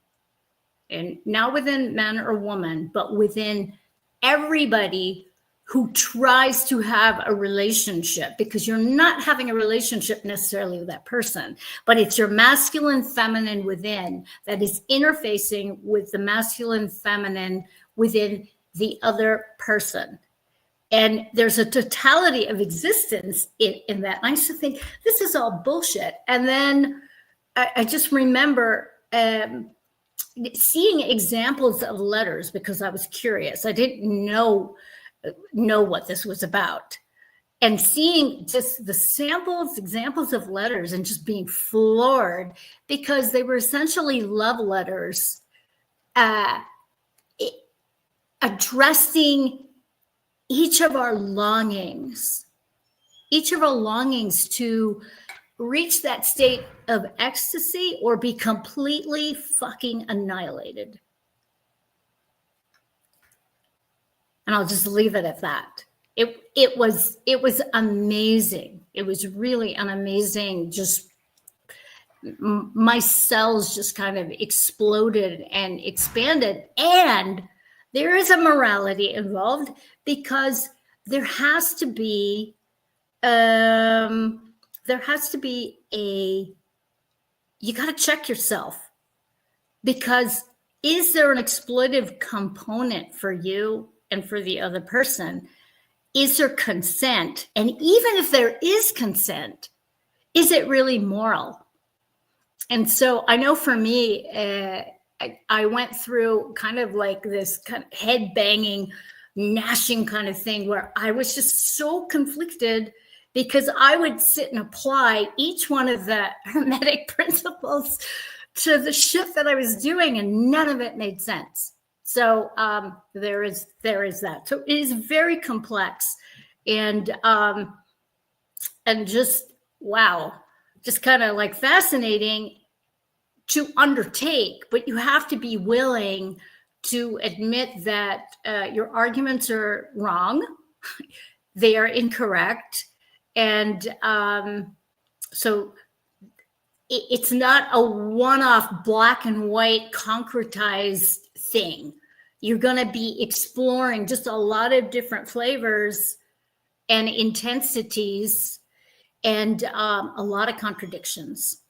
and not within man or woman, but within everybody who tries to have a relationship, because you're not having a relationship necessarily with that person, but it's your masculine, feminine within that is interfacing with the masculine, feminine within the other person. And there's a totality of existence in that. And I used to think, this is all bullshit. And then I just remember seeing examples of letters because I was curious. I didn't know what this was about. And seeing just the examples of letters and just being floored because they were essentially love letters addressing each of our longings to reach that state of ecstasy or be completely fucking annihilated. And I'll just leave it at that. It was amazing. It was really an amazing, just my cells just kind of exploded and expanded. And there is a morality involved because there has to be you got to check yourself, because is there an exploitive component for you and for the other person? Is there consent? And even if there is consent, is it really moral? And so I know for me, I went through kind of like this kind of head banging, gnashing kind of thing where I was just so conflicted because I would sit and apply each one of the Hermetic principles to the shit that I was doing, and none of it made sense. So there is that. So it is very complex, and just wow, just kind of like fascinating to undertake. But you have to be willing to admit that your arguments are wrong, they are incorrect, and so it's not a one-off black and white concretized thing. You're going to be exploring just a lot of different flavors and intensities and a lot of contradictions.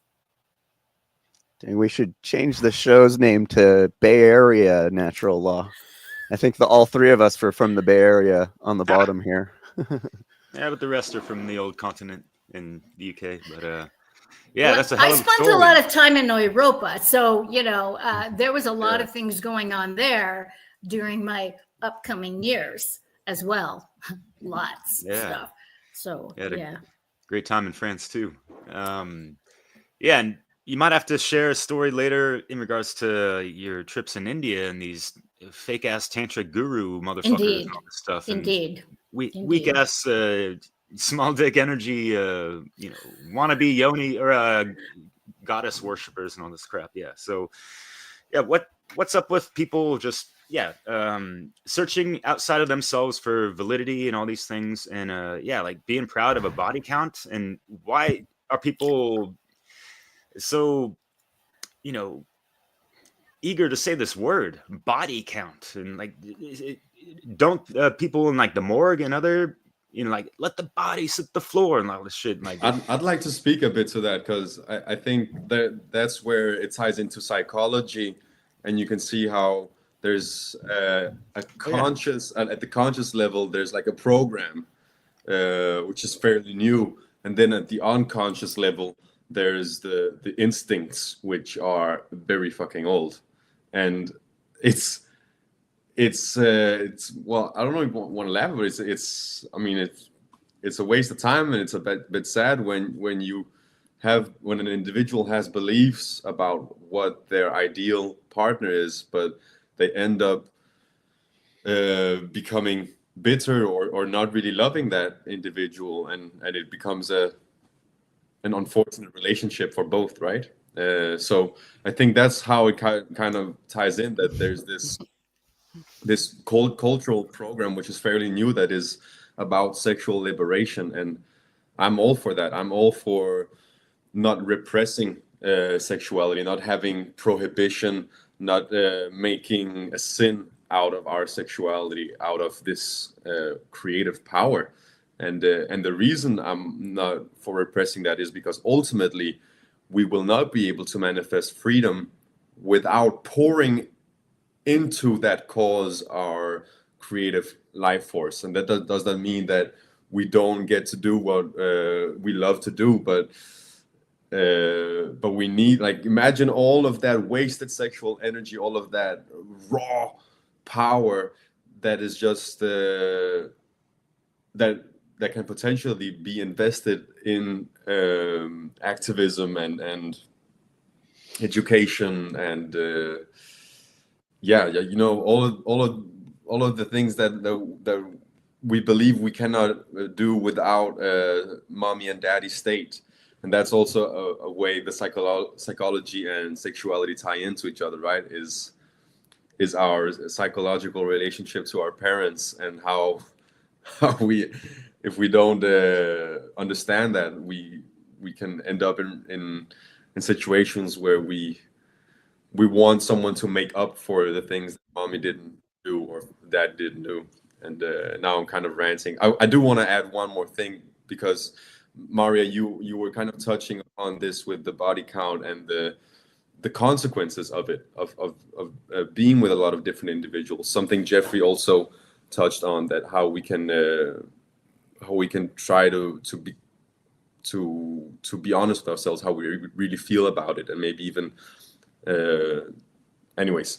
Dang, we should change the show's name to Bay Area Natural Law. I think all three of us were from the Bay Area on the bottom here. Yeah, but the rest are from the old continent in the UK. But yeah, well, that's a hell of a I spent a lot of time in Europa, so there was a lot of things going on there during my upcoming years as well. Lots of stuff. So yeah, great time in France too. Yeah, and you might have to share a story later in regards to your trips in India and these fake ass tantric guru motherfuckers. Indeed. And all this stuff. Indeed. Weak ass small dick energy, wannabe yoni or goddess worshippers and all this crap. Yeah. So yeah, what's up with people just searching outside of themselves for validity and all these things, and like being proud of a body count? And why are people so eager to say this word body count? And like, don't people in like the morgue and other you know, like let the body sit the floor and all this shit. Like, I'd like to speak a bit to that, because I think that's where it ties into psychology, and you can see how there's a conscious, at the conscious level, there's like a program which is fairly new, and then at the unconscious level there's the instincts, which are very fucking old. And it's well, I don't know if you want to laugh, but it's I mean, it's a waste of time, and it's a bit sad when an individual has beliefs about what their ideal partner is, but they end up becoming bitter or not really loving that individual, and it becomes an unfortunate relationship for both, right? So I think that's how it kind of ties in, that there's this cultural program which is fairly new, that is about sexual liberation, and I'm all for that. I'm all for not repressing sexuality, not having prohibition, not making a sin out of our sexuality, out of this creative power. And the reason I'm not for repressing that is because ultimately we will not be able to manifest freedom without pouring into that cause our creative life force. And that does not mean that we don't get to do what we love to do, but we need, like, imagine all of that wasted sexual energy, all of that raw power that is just that can potentially be invested in activism and education and you know, all of the things that we believe we cannot do without mommy and daddy state. And that's also a way the psychology and sexuality tie into each other, right? Is our psychological relationship to our parents, and how we, if we don't understand that, we can end up in situations where we want someone to make up for the things that mommy didn't do or dad didn't do. And now I'm kind of ranting. I do want to add one more thing, because Maria, you were kind of touching on this with the body count and the consequences of it, of being with a lot of different individuals. Something Jeffrey also touched on, that how we can try to be honest with ourselves, how we really feel about it, and maybe even anyways.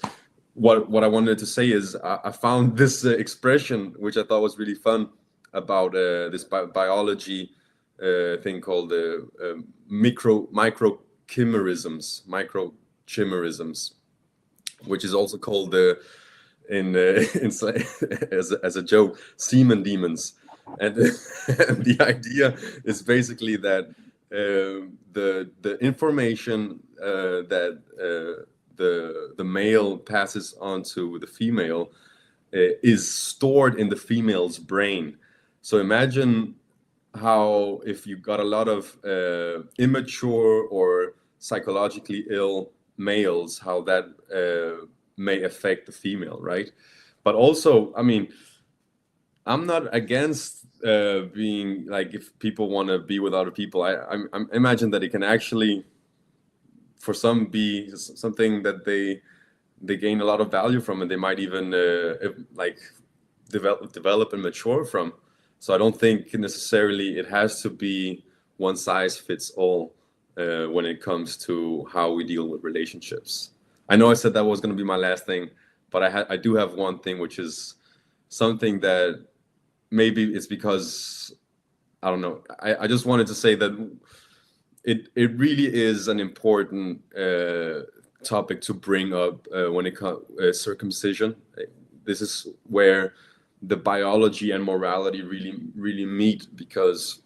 What I wanted to say is I found this expression, which I thought was really fun, about this biology thing called microchimerisms, which is also called as a joke, semen demons. And the idea is basically that the information that the male passes on to the female is stored in the female's brain. So imagine how, if you got a lot of immature or psychologically ill males, how that may affect the female, right? But also, I mean, I'm not against being, like, if people want to be with other people, I imagine that it can actually, for some, be something that they gain a lot of value from, and they might even like develop and mature from. So I don't think necessarily it has to be one size fits all when it comes to how we deal with relationships. I know I said that was going to be my last thing, but I do have one thing, which is something that maybe it's because, I don't know, I just wanted to say that it really is an important topic to bring up when it comes circumcision. This is where the biology and morality really meet, because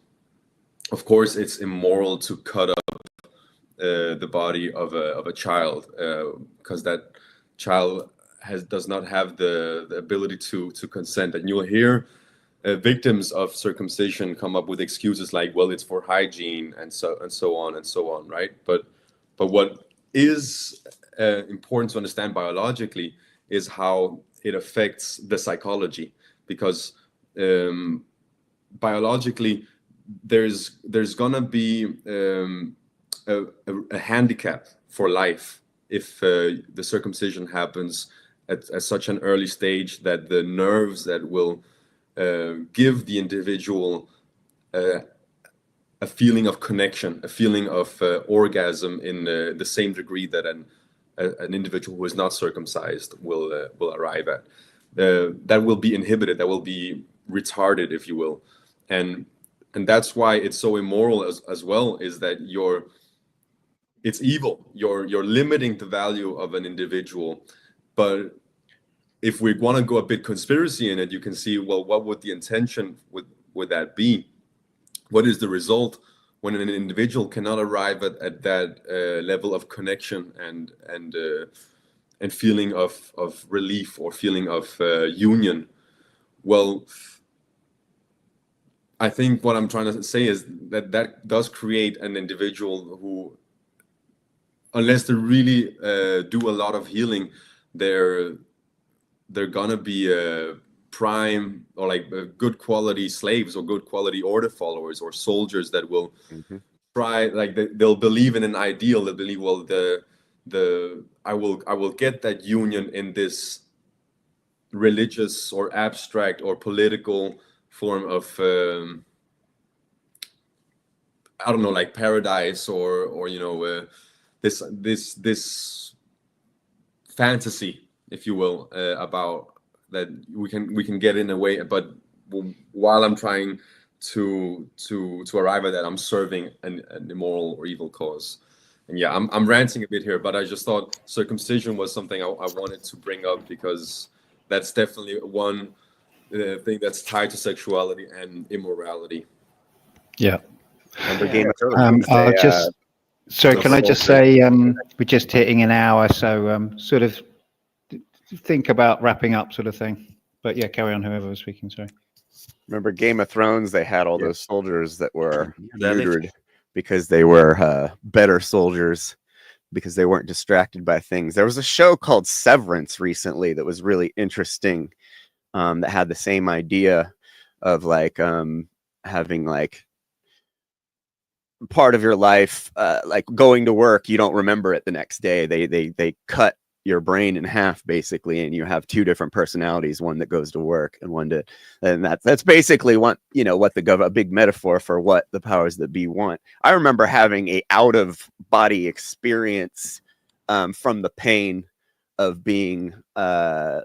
of course it's immoral to cut up the body of a child, because that child does not have the ability to consent. And you'll hear victims of circumcision come up with excuses like, well, it's for hygiene, and so on, right? But what is important to understand biologically is how it affects the psychology, because biologically, there's gonna be a handicap for life if the circumcision happens at such an early stage that the nerves that will give the individual a feeling of connection, a feeling of orgasm in the same degree that an individual who is not circumcised will arrive at. That will be inhibited, that will be retarded, if you will. And that's why it's so immoral as well, is that it's evil. You're limiting the value of an individual. But if we want to go a bit conspiracy in it, you can see, well, what would the intention would that be? What is the result when an individual cannot arrive at that level of connection and feeling of relief or feeling of union? Well, I think what I'm trying to say is that does create an individual who, unless they really do a lot of healing, they're gonna be prime or like good quality slaves or good quality order followers or soldiers that will try, like they'll believe in an ideal. They'll believe, well, I will get that union in this religious or abstract or political form of I don't know, like paradise or you know, this fantasy, if you will, about that we can get in a way. But while I'm trying to arrive at that, I'm serving an immoral or evil cause. And yeah, I'm ranting a bit here, but I just thought circumcision was something I wanted to bring up, because that's definitely one thing that's tied to sexuality and immorality. Yeah. Sorry, can I just say, we're just hitting an hour, so sort of think about wrapping up, sort of thing. But yeah, carry on, whoever was speaking, sorry. Remember Game of Thrones? They had all those soldiers that were neutered because they were better soldiers, because they weren't distracted by things. There was a show called Severance recently that was really interesting, that had the same idea of like having like part of your life, like going to work, you don't remember it the next day. They cut your brain in half basically, and you have two different personalities, one that goes to work and one to, and that's basically what, you know, what a big metaphor for what the powers that be want. I remember having a out of body experience from the pain of being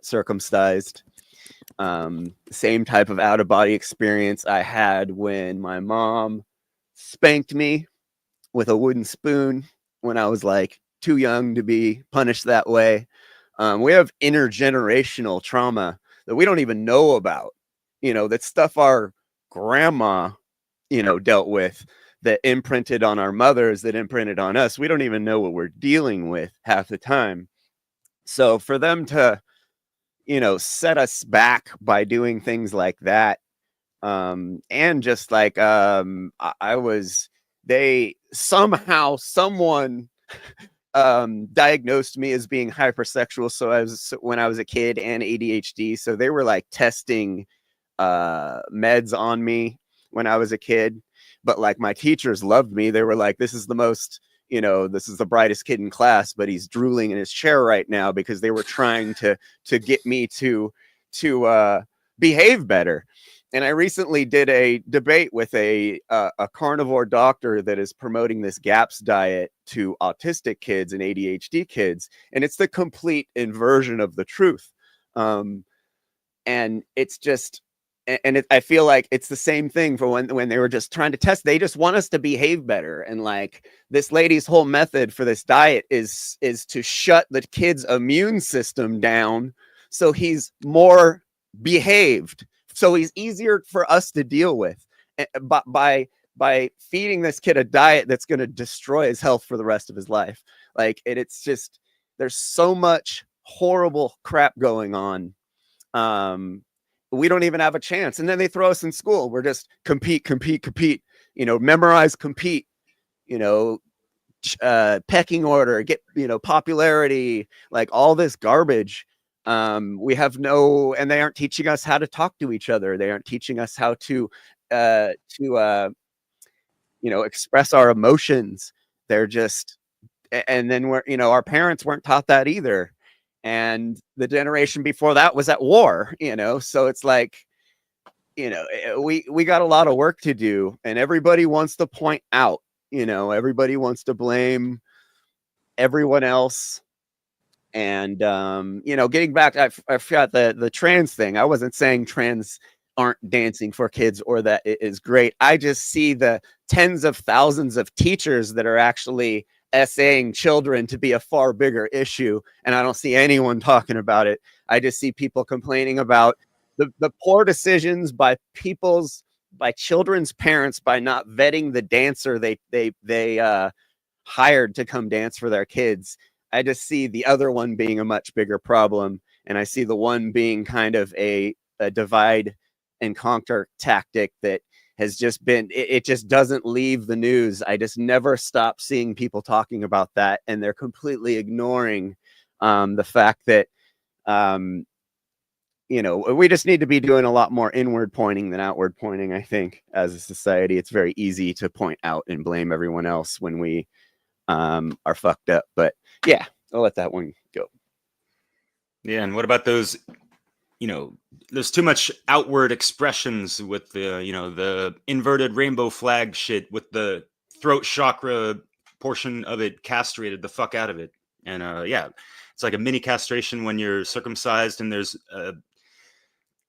circumcised. Same type of out of body experience I had when my mom spanked me with a wooden spoon when I was like too young to be punished that way. We have intergenerational trauma that we don't even know about, you know, that stuff our grandma, you know, dealt with, that imprinted on our mothers, that imprinted on us. We don't even know what we're dealing with half the time. So for them to, you know, set us back by doing things like that, and just like someone diagnosed me as being hypersexual, so when I was a kid, and ADHD, so they were like testing meds on me when I was a kid. But like my teachers loved me. They were like, this is the most, you know, this is the brightest kid in class, but he's drooling in his chair right now, because they were trying to get me to behave better. And I recently did a debate with a carnivore doctor that is promoting this GAPS diet to autistic kids and ADHD kids. And it's the complete inversion of the truth. And it's just, I feel like it's the same thing for when they were just trying to test. They just want us to behave better. And like this lady's whole method for this diet is to shut the kid's immune system down so he's more behaved. So he's easier for us to deal with, but by feeding this kid a diet that's going to destroy his health for the rest of his life. Like it's just, there's so much horrible crap going on. We don't even have a chance. And then they throw us in school. We're just compete, you know, memorize, compete, you know, pecking order, get, you know, popularity, like all this garbage. We have no, and they aren't teaching us how to talk to each other. They aren't teaching us how to express our emotions. They're just, and then our parents weren't taught that either. And the generation before that was at war, so it's like, we got a lot of work to do, and everybody wants to point out, everybody wants to blame everyone else. And, getting back, I forgot the trans thing. I wasn't saying trans aren't dancing for kids or that it is great. I just see the tens of thousands of teachers that are actually essaying children to be a far bigger issue, and I don't see anyone talking about it. I just see people complaining about the poor decisions by children's parents by not vetting the dancer they hired to come dance for their kids. I just see the other one being a much bigger problem, and I see the one being kind of a divide and conquer tactic that has just been, it just doesn't leave the news. I just never stop seeing people talking about that, and they're completely ignoring the fact that we just need to be doing a lot more inward pointing than outward pointing. I think as a society, it's very easy to point out and blame everyone else when we are fucked up. But yeah, I'll let that one go. Yeah, and what about those? There's too much outward expressions with the inverted rainbow flag shit, with the throat chakra portion of it castrated the fuck out of it. And yeah, it's like a mini castration when you're circumcised, and there's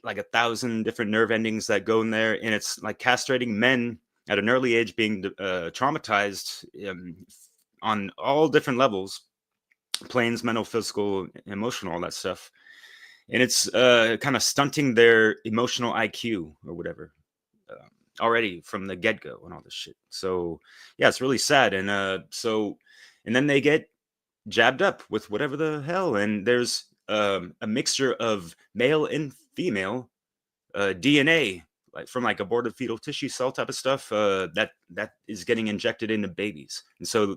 like 1,000 different nerve endings that go in there, and it's like castrating men at an early age, being traumatized on all different levels, planes, mental, physical, emotional, all that stuff. And it's kind of stunting their emotional IQ or whatever already from the get-go and all this shit. So yeah, it's really sad. And and then they get jabbed up with whatever the hell, and there's a mixture of male and female DNA, like from like aborted fetal tissue cell type of stuff that is getting injected into babies. And so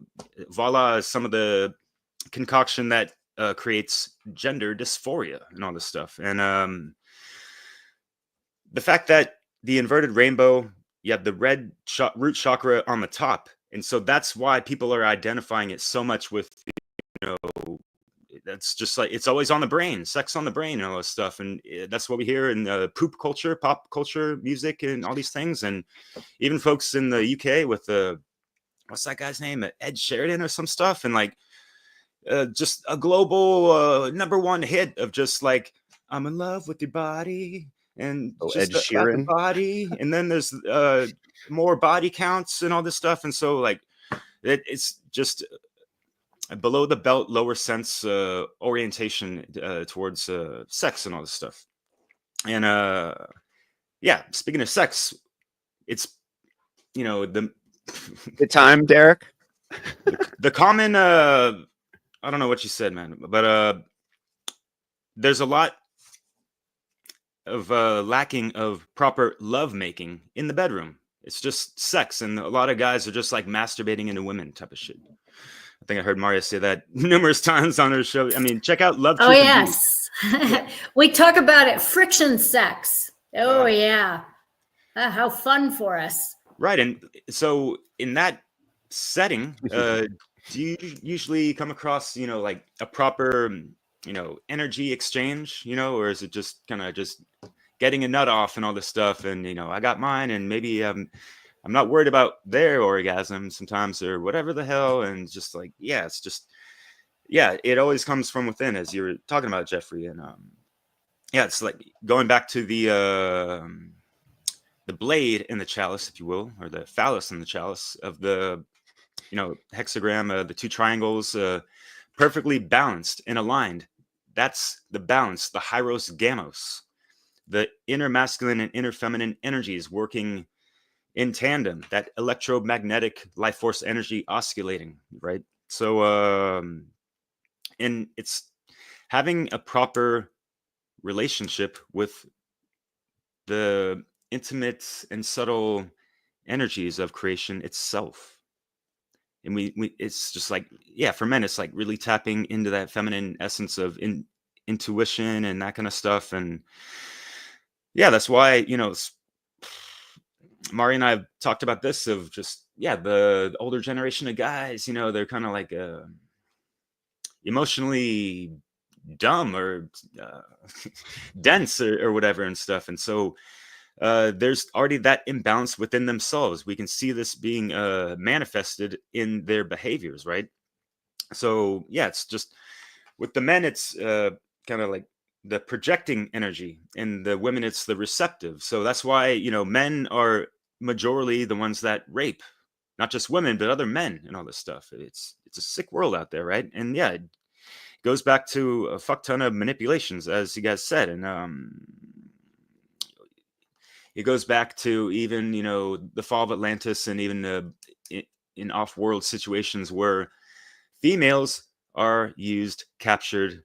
voila is some of the concoction that creates gender dysphoria and all this stuff. And the fact that the inverted rainbow, you have the red root chakra on the top, and so that's why people are identifying it so much with, that's just like, it's always on the brain, sex on the brain and all this stuff. And that's what we hear in poop culture, pop culture, music, and all these things. And even folks in the UK with what's that guy's name, Ed Sheridan or some stuff, and like just a global #1 hit of just like, I'm in love with your body, and just Ed Sheeran body. And then there's more body counts and all this stuff. And so like it's just below the belt, lower sense orientation towards sex and all this stuff. And yeah, speaking of sex, it's the time, Derek. the common I don't know what you said, man, but there's a lot of lacking of proper love making in the bedroom. It's just sex, and a lot of guys are just like masturbating into women type of shit. I think I heard MARJA say that numerous times on her show. I mean, check out Love. Oh, yes. We talk about it. Friction sex. Oh, yeah. How fun for us. Right. And so in that setting, do you usually come across, like a proper, energy exchange, or is it just kind of just getting a nut off and all this stuff? And, I got mine, and maybe I'm not worried about their orgasm sometimes or whatever the hell. And just like, yeah, it's just, yeah, it always comes from within, as you were talking about, Jeffrey. And yeah, it's like going back to the blade in the chalice, if you will, or the phallus in the chalice of the, hexagram, the two triangles, perfectly balanced and aligned. That's the balance, the hieros gamos, the inner masculine and inner feminine energies working in tandem, that electromagnetic life force energy oscillating, right? So, and it's having a proper relationship with the intimate and subtle energies of creation itself. And we it's just like, yeah, for men, it's like really tapping into that feminine essence of intuition and that kind of stuff. And yeah, that's why, Mari and I have talked about this of just, the older generation of guys, they're kind of like emotionally dumb or dense or whatever and stuff. And so there's already that imbalance within themselves. We can see this being manifested in their behaviors, right? So it's just with the men, it's kind of like the projecting energy, and the women, it's the receptive. So that's why, men are majorly the ones that rape, not just women, but other men and all this stuff. It's a sick world out there, right? And it goes back to a fuck ton of manipulations, as you guys said. And it goes back to even, the fall of Atlantis, and even in off-world situations where females are used, captured,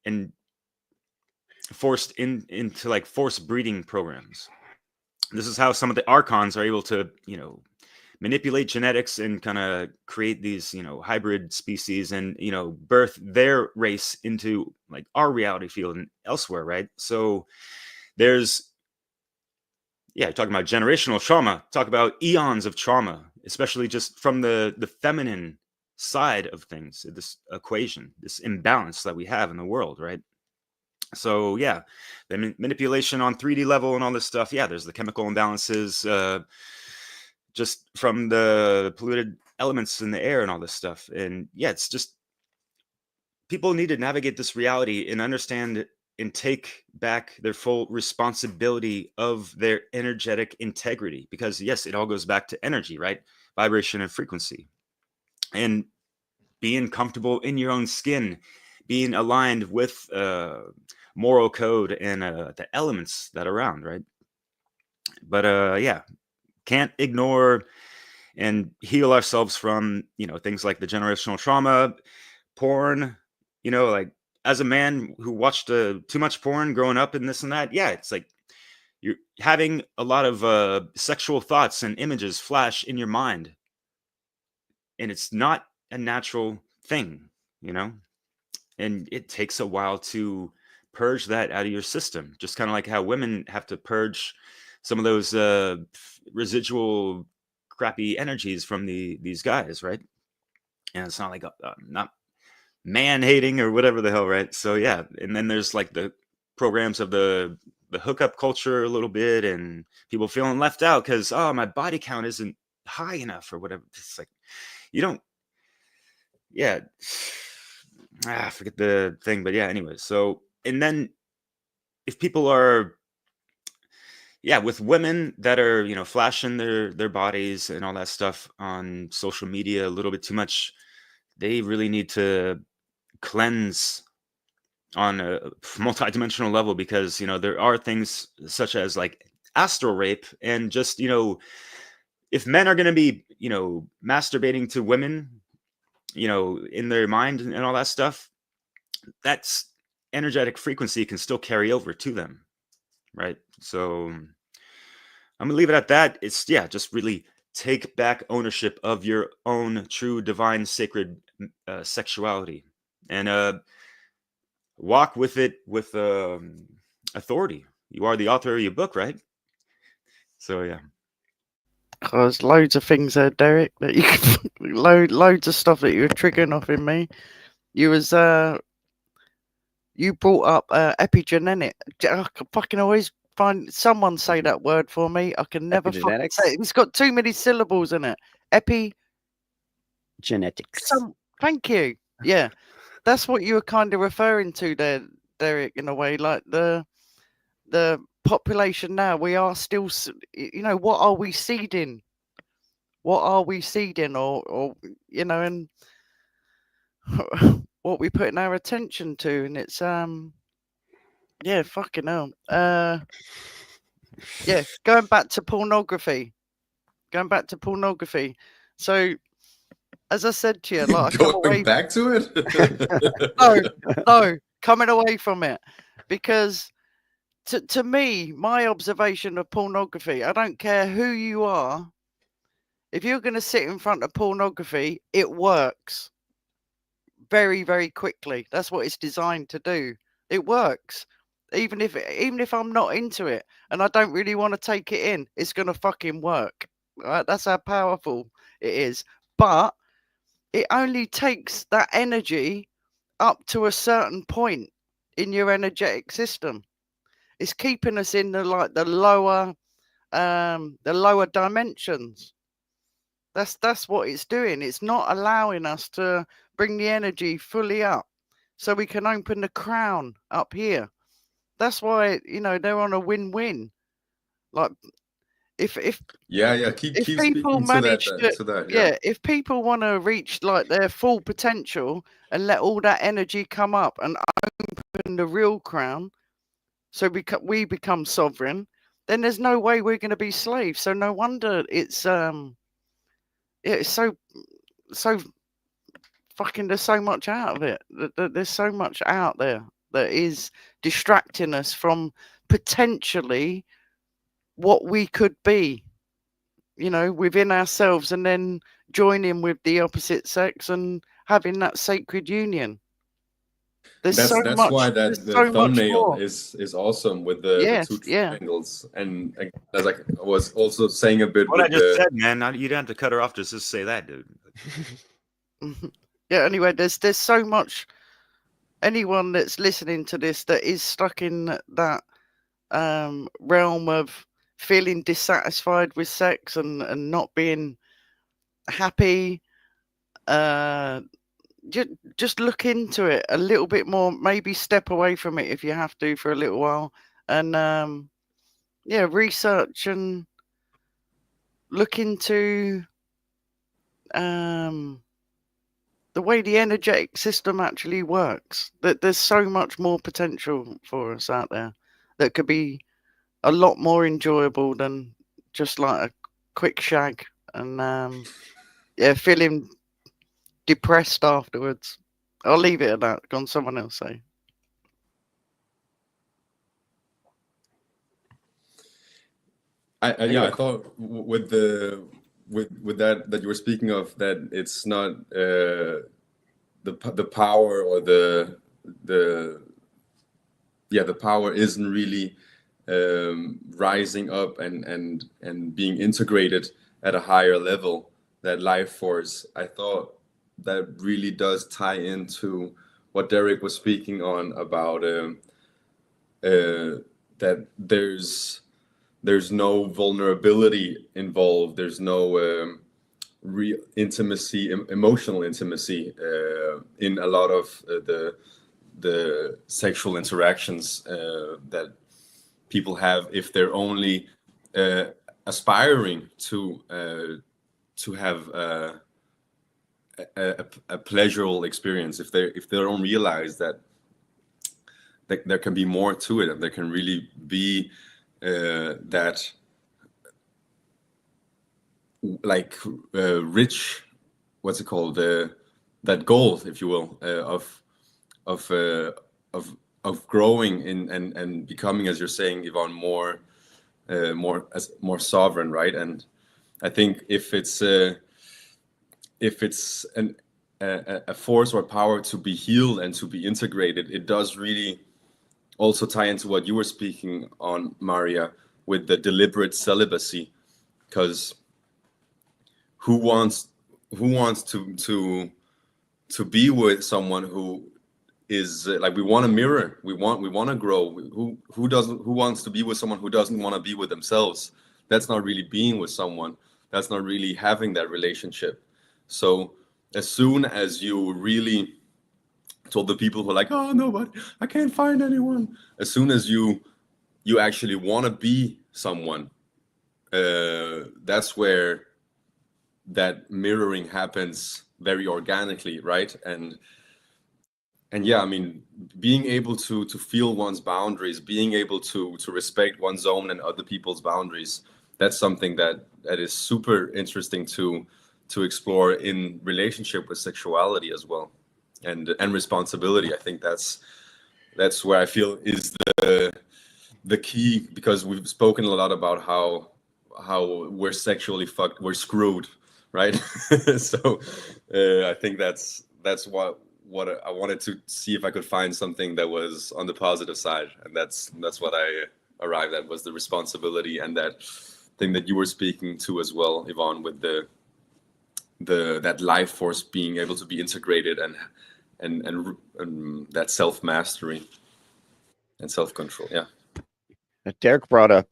and forced into like forced breeding programs. This is how some of the archons are able to, manipulate genetics and kind of create these, hybrid species, and, birth their race into like our reality field and elsewhere, right? So there's, talking about generational trauma, talk about eons of trauma, especially just from the feminine side of things, this equation, this imbalance that we have in the world, right? So the manipulation on 3D level and all this stuff. There's the chemical imbalances, just from the polluted elements in the air and all this stuff. And it's just, people need to navigate this reality and understand and take back their full responsibility of their energetic integrity, because yes, it all goes back to energy, right? Vibration and frequency, and being comfortable in your own skin, being aligned with moral code and the elements that are around, right? But can't ignore and heal ourselves from, things like the generational trauma, porn, like as a man who watched too much porn growing up and this and that. It's like you're having a lot of sexual thoughts and images flash in your mind, and it's not a natural thing, and it takes a while to purge that out of your system, just kind of like how women have to purge some of those residual crappy energies from these guys, right? And it's not like not man hating or whatever the hell, right? So and then there's like the programs of the hookup culture a little bit, and people feeling left out because my body count isn't high enough or whatever. It's like you don't I forget the thing, but anyway. So, and then if people are with women that are flashing their bodies and all that stuff on social media a little bit too much, they really need to cleanse on a multidimensional level, because there are things such as like astral rape, and just if men are going to be masturbating to women in their mind and all that stuff, that's energetic frequency can still carry over to them, right? So I'm gonna leave it at that. It's just really take back ownership of your own true divine sacred sexuality, and walk with it with authority. You are the author of your book, right? So There's loads of things there, Derek, that you can loads of stuff that you were triggering off in me. You brought up epigenetic. I can fucking always find someone say that word for me. I can never fucking say it. It's got too many syllables in it. Genetics. Thank you. Yeah, that's what you were kind of referring to there, Derek, in a way. Like the population now, we are still, what are we seeding? What are we seeding, or and what we putting our attention to? And it's fucking hell. Going back to pornography. So, as I said to you, like going back to it. no, coming away from it, because to me, my observation of pornography, I don't care who you are. If you're going to sit in front of pornography, it works very, very quickly. That's what it's designed to do. It works. even if I'm not into it and I don't really want to take it in, it's gonna fucking work. Right? That's how powerful it is. But it only takes that energy up to a certain point in your energetic system. It's keeping us in the lower dimensions. That's what it's doing. It's not allowing us to bring the energy fully up so we can open the crown up here. That's why, you know, they're on a win-win. Like if keep people speaking to manage that, if people want to reach like their full potential and let all that energy come up and open the real crown, so we become sovereign, then there's no way we're going to be slaves. So no wonder it's so fucking, there's so much out of it. There's so much out there that is distracting us from potentially what we could be, you know, within ourselves, and then joining with the opposite sex and having that sacred union. There's that's so much. why There's that the so much thumbnail more. is awesome with the two triangles. And as I was also saying a bit What I with just said, man, you don't have to cut her off just to say that, dude. Yeah, anyway, there's so much. Anyone that's listening to this that is stuck in that realm of feeling dissatisfied with sex and not being happy, just look into it a little bit more. Maybe step away from it if you have to for a little while, and research and look into the way the energetic system actually works. That there's so much more potential for us out there that could be a lot more enjoyable than just like a quick shag and feeling depressed afterwards. I'll leave it at that. Go on, someone else say. I thought with that you were speaking of, that it's not the power or the power isn't really rising up and being integrated at a higher level, that life force. I thought that really does tie into what Derek was speaking on about that there's no vulnerability involved. There's no real intimacy, emotional intimacy in a lot of the sexual interactions that people have, if they're only aspiring to have a pleasurable experience. If they don't realize that there can be more to it, and there can really be that like rich, what's it called, that goal, if you will, of growing in and becoming, as you're saying, Yvonne, more sovereign, right? And I think if it's a force or power to be healed and to be integrated, it does really also tie into what you were speaking on, Marja, with the deliberate celibacy. Because who wants to be with someone who is like, we want to mirror, we want to grow. Who wants to be with someone who doesn't want to be with themselves? That's not really being with someone. That's not really having that relationship. So as soon as you really told the people who are like, oh no, but I can't find anyone, as soon as you actually want to be someone, that's where that mirroring happens very organically, right? And yeah, I mean, being able to feel one's boundaries, being able to respect one's own and other people's boundaries, that's something that is super interesting to explore in relationship with sexuality as well, and responsibility. I think that's where I feel is the key, because we've spoken a lot about how we're sexually fucked, we're screwed, right? So I think that's I wanted to see if I could find something that was on the positive side, and that's what I arrived at, was the responsibility and that thing that you were speaking to as well, Yvonne, with that life force being able to be integrated and that self-mastery and self-control. Yeah. Derek brought up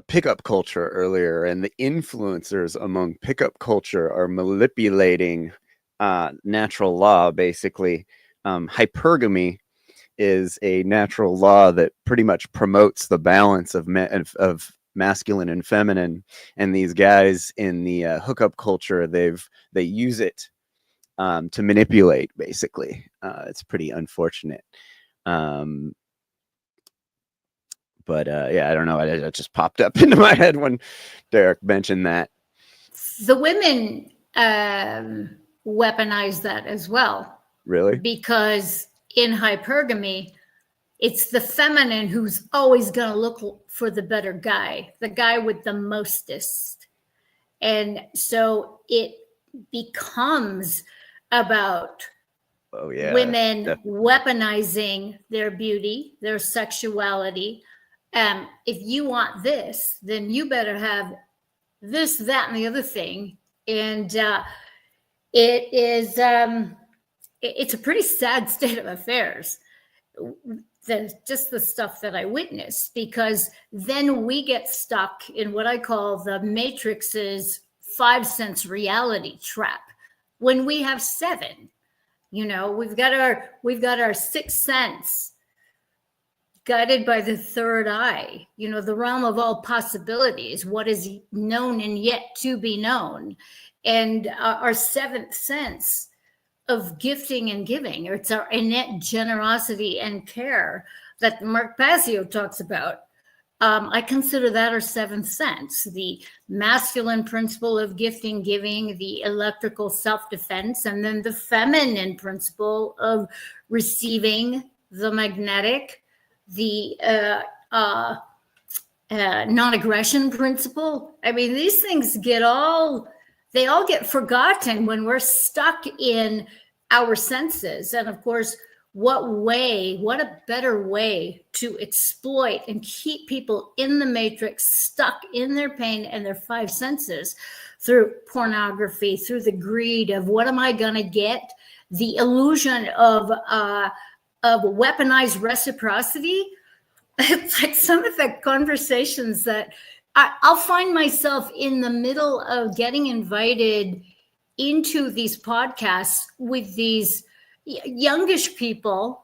pickup culture earlier, and the influencers among pickup culture are manipulating natural law, basically. Hypergamy is a natural law that pretty much promotes the balance of masculine and feminine, and these guys in the hookup culture, they use it to manipulate, basically. It's pretty unfortunate. But yeah, I don't know. It just popped up into my head when Derek mentioned that. The women weaponize that as well. Really? Because in hypergamy, it's the feminine who's always going to look for the better guy, the guy with the mostest. And so it becomes about women weaponizing their beauty, their sexuality. If you want this, then you better have this, that, and the other thing. And it is it's a pretty sad state of affairs. Just the stuff that I witnessed, because then we get stuck in what I call the Matrix's 5 sense reality trap. When we have 7, you know, we've got our 6th sense guided by the 3rd eye, you know, the realm of all possibilities, what is known and yet to be known, and our 7th sense of gifting and giving, or it's our innate generosity and care that PASSIO talks about. I consider that our 7th sense, the masculine principle of gifting, giving, the electrical self-defense, and then the feminine principle of receiving, the magnetic, the non-aggression principle. I mean, these things they all get forgotten when we're stuck in our senses. And of course, what a better way to exploit and keep people in the matrix, stuck in their pain and their 5 senses, through pornography, through the greed of what am I gonna get, the illusion of weaponized reciprocity. It's like some of the conversations that I'll find myself in the middle of getting invited into these podcasts with these youngish people.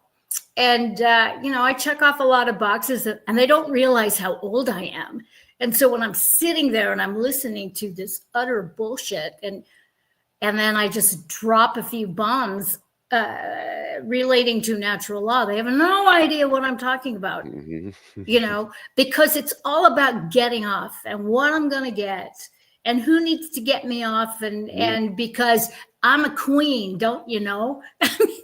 And, you know, I check off a lot of boxes and they don't realize how old I am. And so when I'm sitting there and I'm listening to this utter bullshit, and then I just drop a few bombs relating to natural law, they have no idea what I'm talking about, you know, because it's all about getting off and what I'm going to get and who needs to get me off. And because I'm a queen, don't you know? I mean,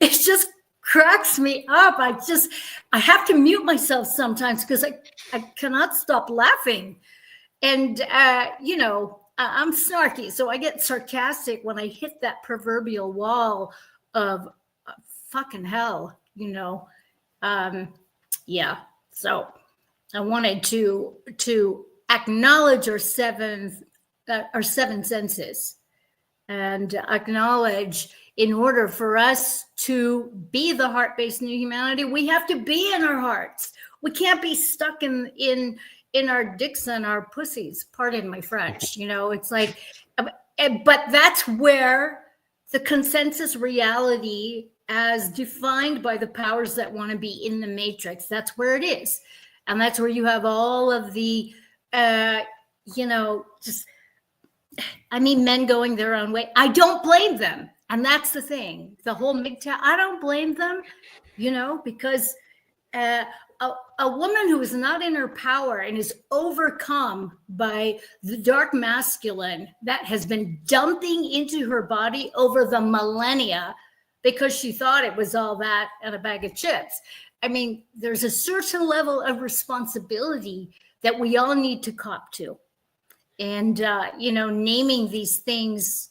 it just cracks me up. I have to mute myself sometimes because I cannot stop laughing. And, you know, I'm snarky, so I get sarcastic when I hit that proverbial wall of fucking hell, you know. Yeah, so I wanted to acknowledge our 7 senses, and acknowledge, in order for us to be the heart-based new humanity, we have to be in our hearts. We can't be stuck in our dicks and our pussies, pardon my French, you know. It's like, but that's where the consensus reality, as defined by the powers that want to be in the matrix, that's where it is. And that's where you have all of the, you know, just, I mean, men going their own way. I don't blame them. And that's the thing, the whole MGTOW, I don't blame them, you know, because a woman who is not in her power and is overcome by the dark masculine that has been dumping into her body over the millennia because she thought it was all that and a bag of chips. I mean, there's a certain level of responsibility that we all need to cop to. And, you know, naming these things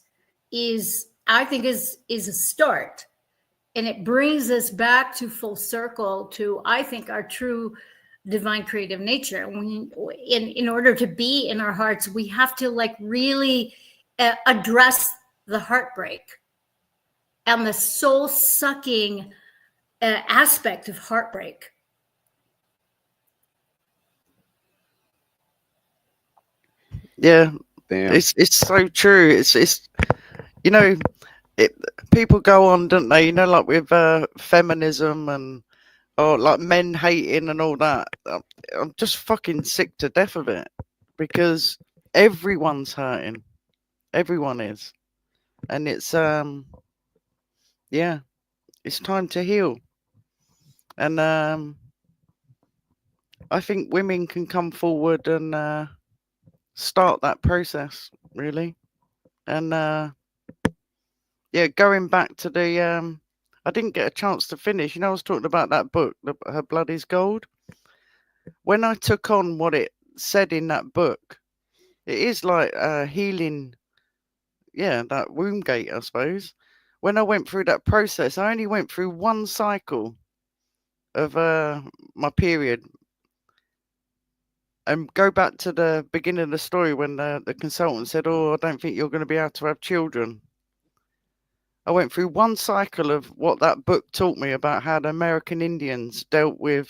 is I think is a start. And it brings us back to full circle to, I think, our true divine creative nature. In order to be in our hearts, we have to like really address the heartbreak and the soul sucking aspect of heartbreak. Yeah, Damn. it's so true. It's you know, people go on, don't they? You know, like with feminism and like men hating and all that. I'm just fucking sick to death of it because everyone's hurting. Everyone is, and it's yeah, it's time to heal. And I think women can come forward and start that process, really. And yeah, going back to the I didn't get a chance to finish. You know, I was talking about that book, Her Blood is Gold. When I took on what it said in that book, it is like healing, yeah, that womb gate, I suppose. When I went through that process, I only went through one cycle of my period. And go back to the beginning of the story when the consultant said, "Oh, I don't think you're going to be able to have children." I went through one cycle of what that book taught me about how the American Indians dealt with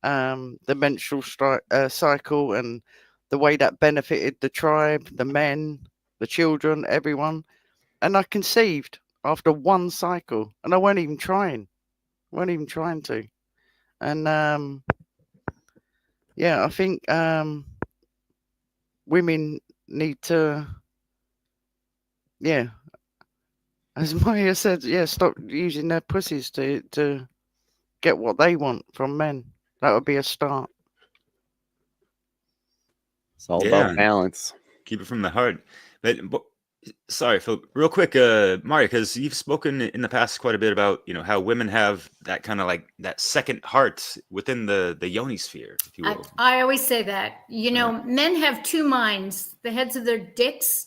the menstrual cycle and the way that benefited the tribe, the men, the children, everyone. And I conceived after one cycle, and I weren't even trying. To. And yeah, I think women need to, yeah, as Maya said, yeah, stop using their pussies to get what they want from men. That would be a start. It's all Yeah. about balance. Keep it from the heart. But sorry, Philip, real quick, Mario, because you've spoken in the past quite a bit about, you know, how women have that kind of like that second heart within the yoni sphere, if you will. I always say that, you know, men have two minds, the heads of their dicks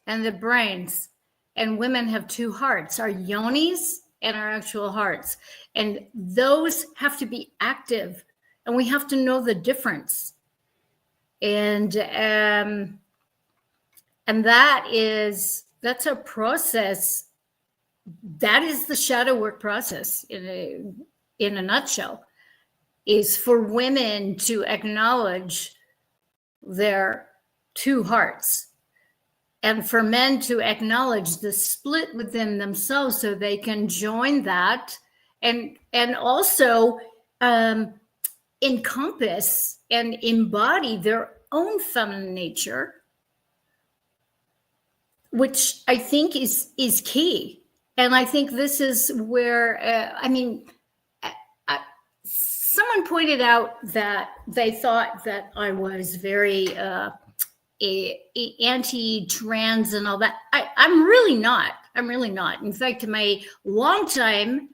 and the brains, and women have two hearts, our yonis and our actual hearts. And those have to be active, and we have to know the difference. And that's a process. That is the shadow work process in a nutshell, is for women to acknowledge their two hearts, and for men to acknowledge the split within themselves so they can join that and also encompass and embody their own feminine nature, which I think is key. And I think this is where, someone pointed out that they thought that I was very anti-trans and all that. I'm really not. In fact, my longtime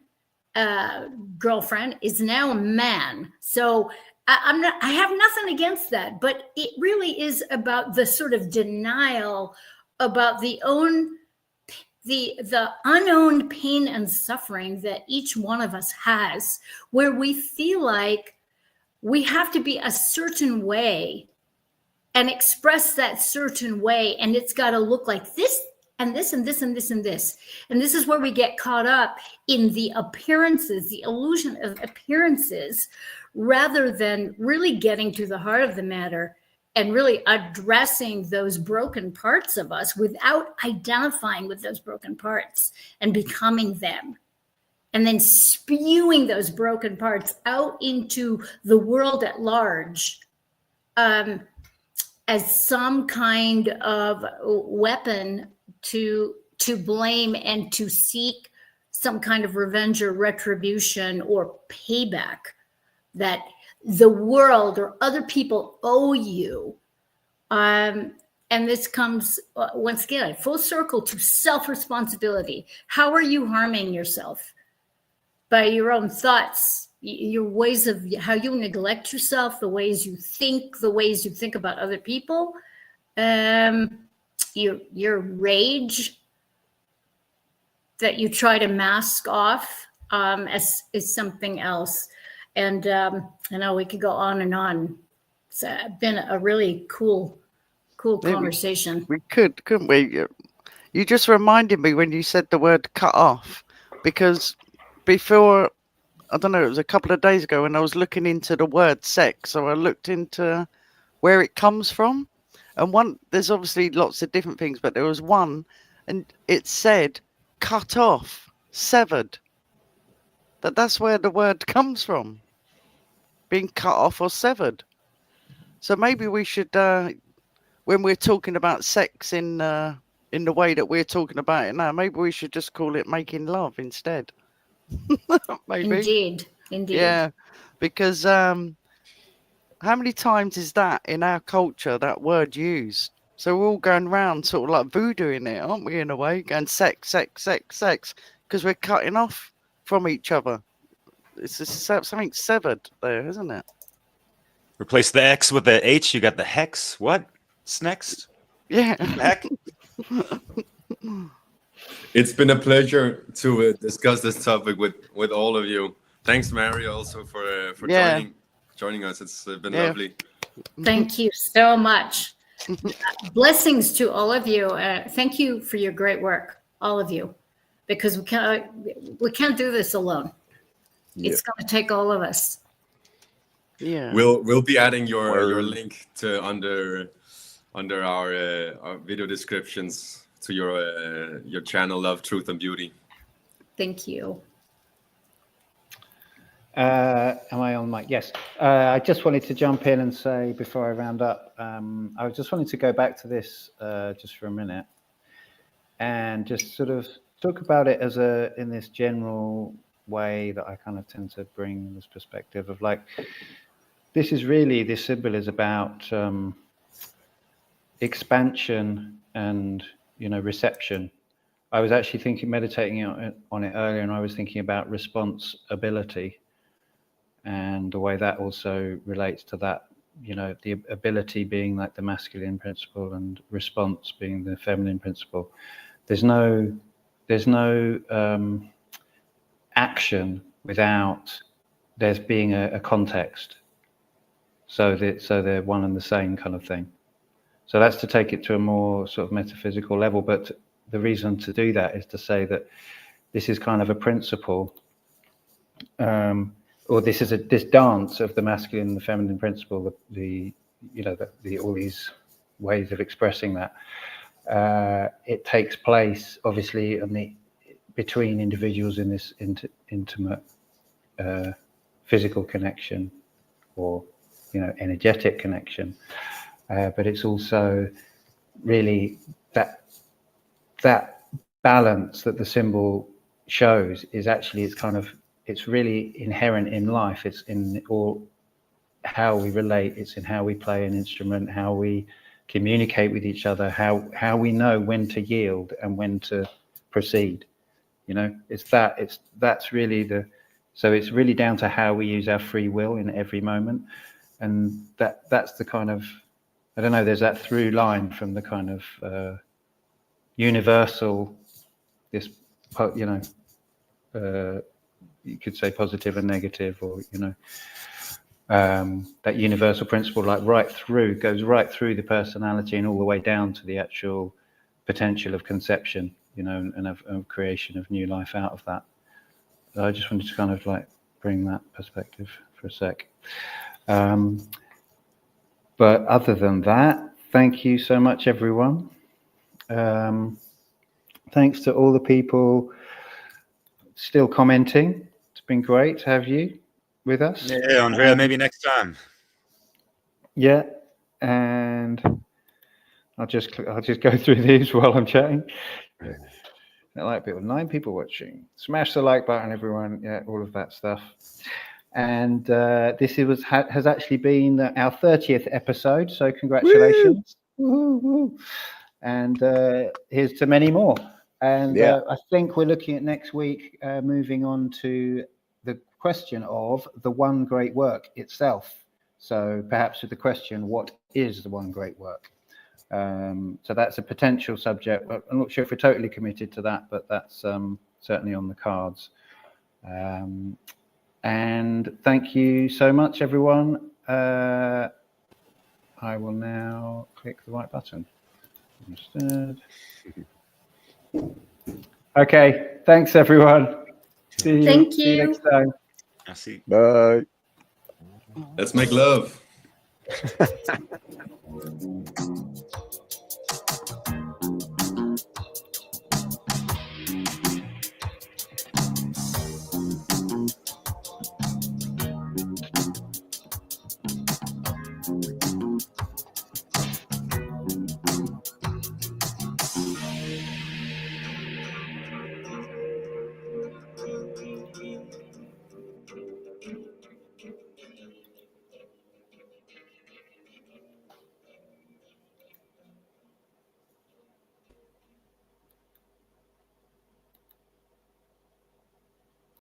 girlfriend is now a man. So I have nothing against that, but it really is about the sort of denial about the unowned pain and suffering that each one of us has, where we feel like we have to be a certain way and express that certain way, and it's got to look like this and this and this and this and this. And this is where we get caught up in the appearances, the illusion of appearances, rather than really getting to the heart of the matter and really addressing those broken parts of us without identifying with those broken parts and becoming them. And then spewing those broken parts out into the world at large as some kind of weapon to blame and to seek some kind of revenge or retribution or payback that the world or other people owe you. And this comes, once again, full circle to self-responsibility. How are you harming yourself? By your own thoughts, your ways of how you neglect yourself, the ways you think about other people, your rage, that you try to mask off as is something else. And I know we could go on and on. It's been a really cool conversation. We could, couldn't we? You just reminded me when you said the word cut off, because before, I don't know, it was a couple of days ago when I was looking into the word sex. So I looked into where it comes from. And there's obviously lots of different things, but there was one, and it said cut off, severed. That's where the word comes from, being cut off or severed. So maybe we should, when we're talking about sex in the way that we're talking about it now, maybe we should just call it making love instead. Maybe. Indeed. Yeah, because how many times is that in our culture, that word used? So we're all going around sort of like voodooing it, aren't we, in a way? Going sex, sex, sex, sex, because we're cutting off from each other. It's just something severed there, isn't it? Replace the X with the H, you got the hex. What's next? Yeah. Heck. It's been a pleasure to discuss this topic with all of you. Thanks, Mary, also for joining us. It's been lovely. Thank you so much. Blessings to all of you. Thank you for your great work, all of you, because we can't do this alone. It's going to take all of us. Yeah. We'll be adding your link to under our video descriptions to your channel, Love, Truth, and Beauty. Thank you. Am I on mic? Yes. I just wanted to jump in and say before I round up, I just wanted to go back to this just for a minute and just sort of talk about it as in this general way that I kind of tend to bring this perspective of like, this symbol is about expansion and, reception. I was actually meditating on it earlier, and I was thinking about responsibility and the way that also relates to that, the ability being like the masculine principle and response being the feminine principle. There's no action without there's being a context. So they're one and the same kind of thing. So that's to take it to a more sort of metaphysical level. But the reason to do that is to say that this is kind of a principle, or this is this dance of the masculine and the feminine principle, all these ways of expressing that. It takes place obviously between individuals in this intimate physical connection or energetic connection, but it's also really that balance that the symbol shows is actually it's really inherent in life. It's in all how we relate. It's in how we play an instrument, how we communicate with each other, how we know when to yield and when to proceed. That's really so it's really down to how we use our free will in every moment. And that's the kind of, I don't know, there's that through line from the kind of universal, this, you could say positive and negative, or, that universal principle, like goes right through the personality and all the way down to the actual potential of conception, and of creation of new life out of that. So I just wanted to kind of like bring that perspective for a sec. But other than that, thank you so much, everyone. Thanks to all the people still commenting. It's been great to have you with us. Yeah, Andrea, maybe next time. Yeah, and I'll just go through these while I'm chatting. I like people. 9 people watching. Smash the like button, everyone. Yeah, all of that stuff. And this has actually been our 30th episode, so congratulations. Woo! Woo! And here's to many more. And I think we're looking at next week moving on to the question of the one great work itself. So perhaps with the question, what is the one great work? So that's a potential subject. I'm not sure if we're totally committed to that, but that's certainly on the cards. And thank you so much, everyone. I will now click the right button. Understood. Okay, thanks, everyone. See you. Thank See you you. next time. I see. Bye. Let's make love.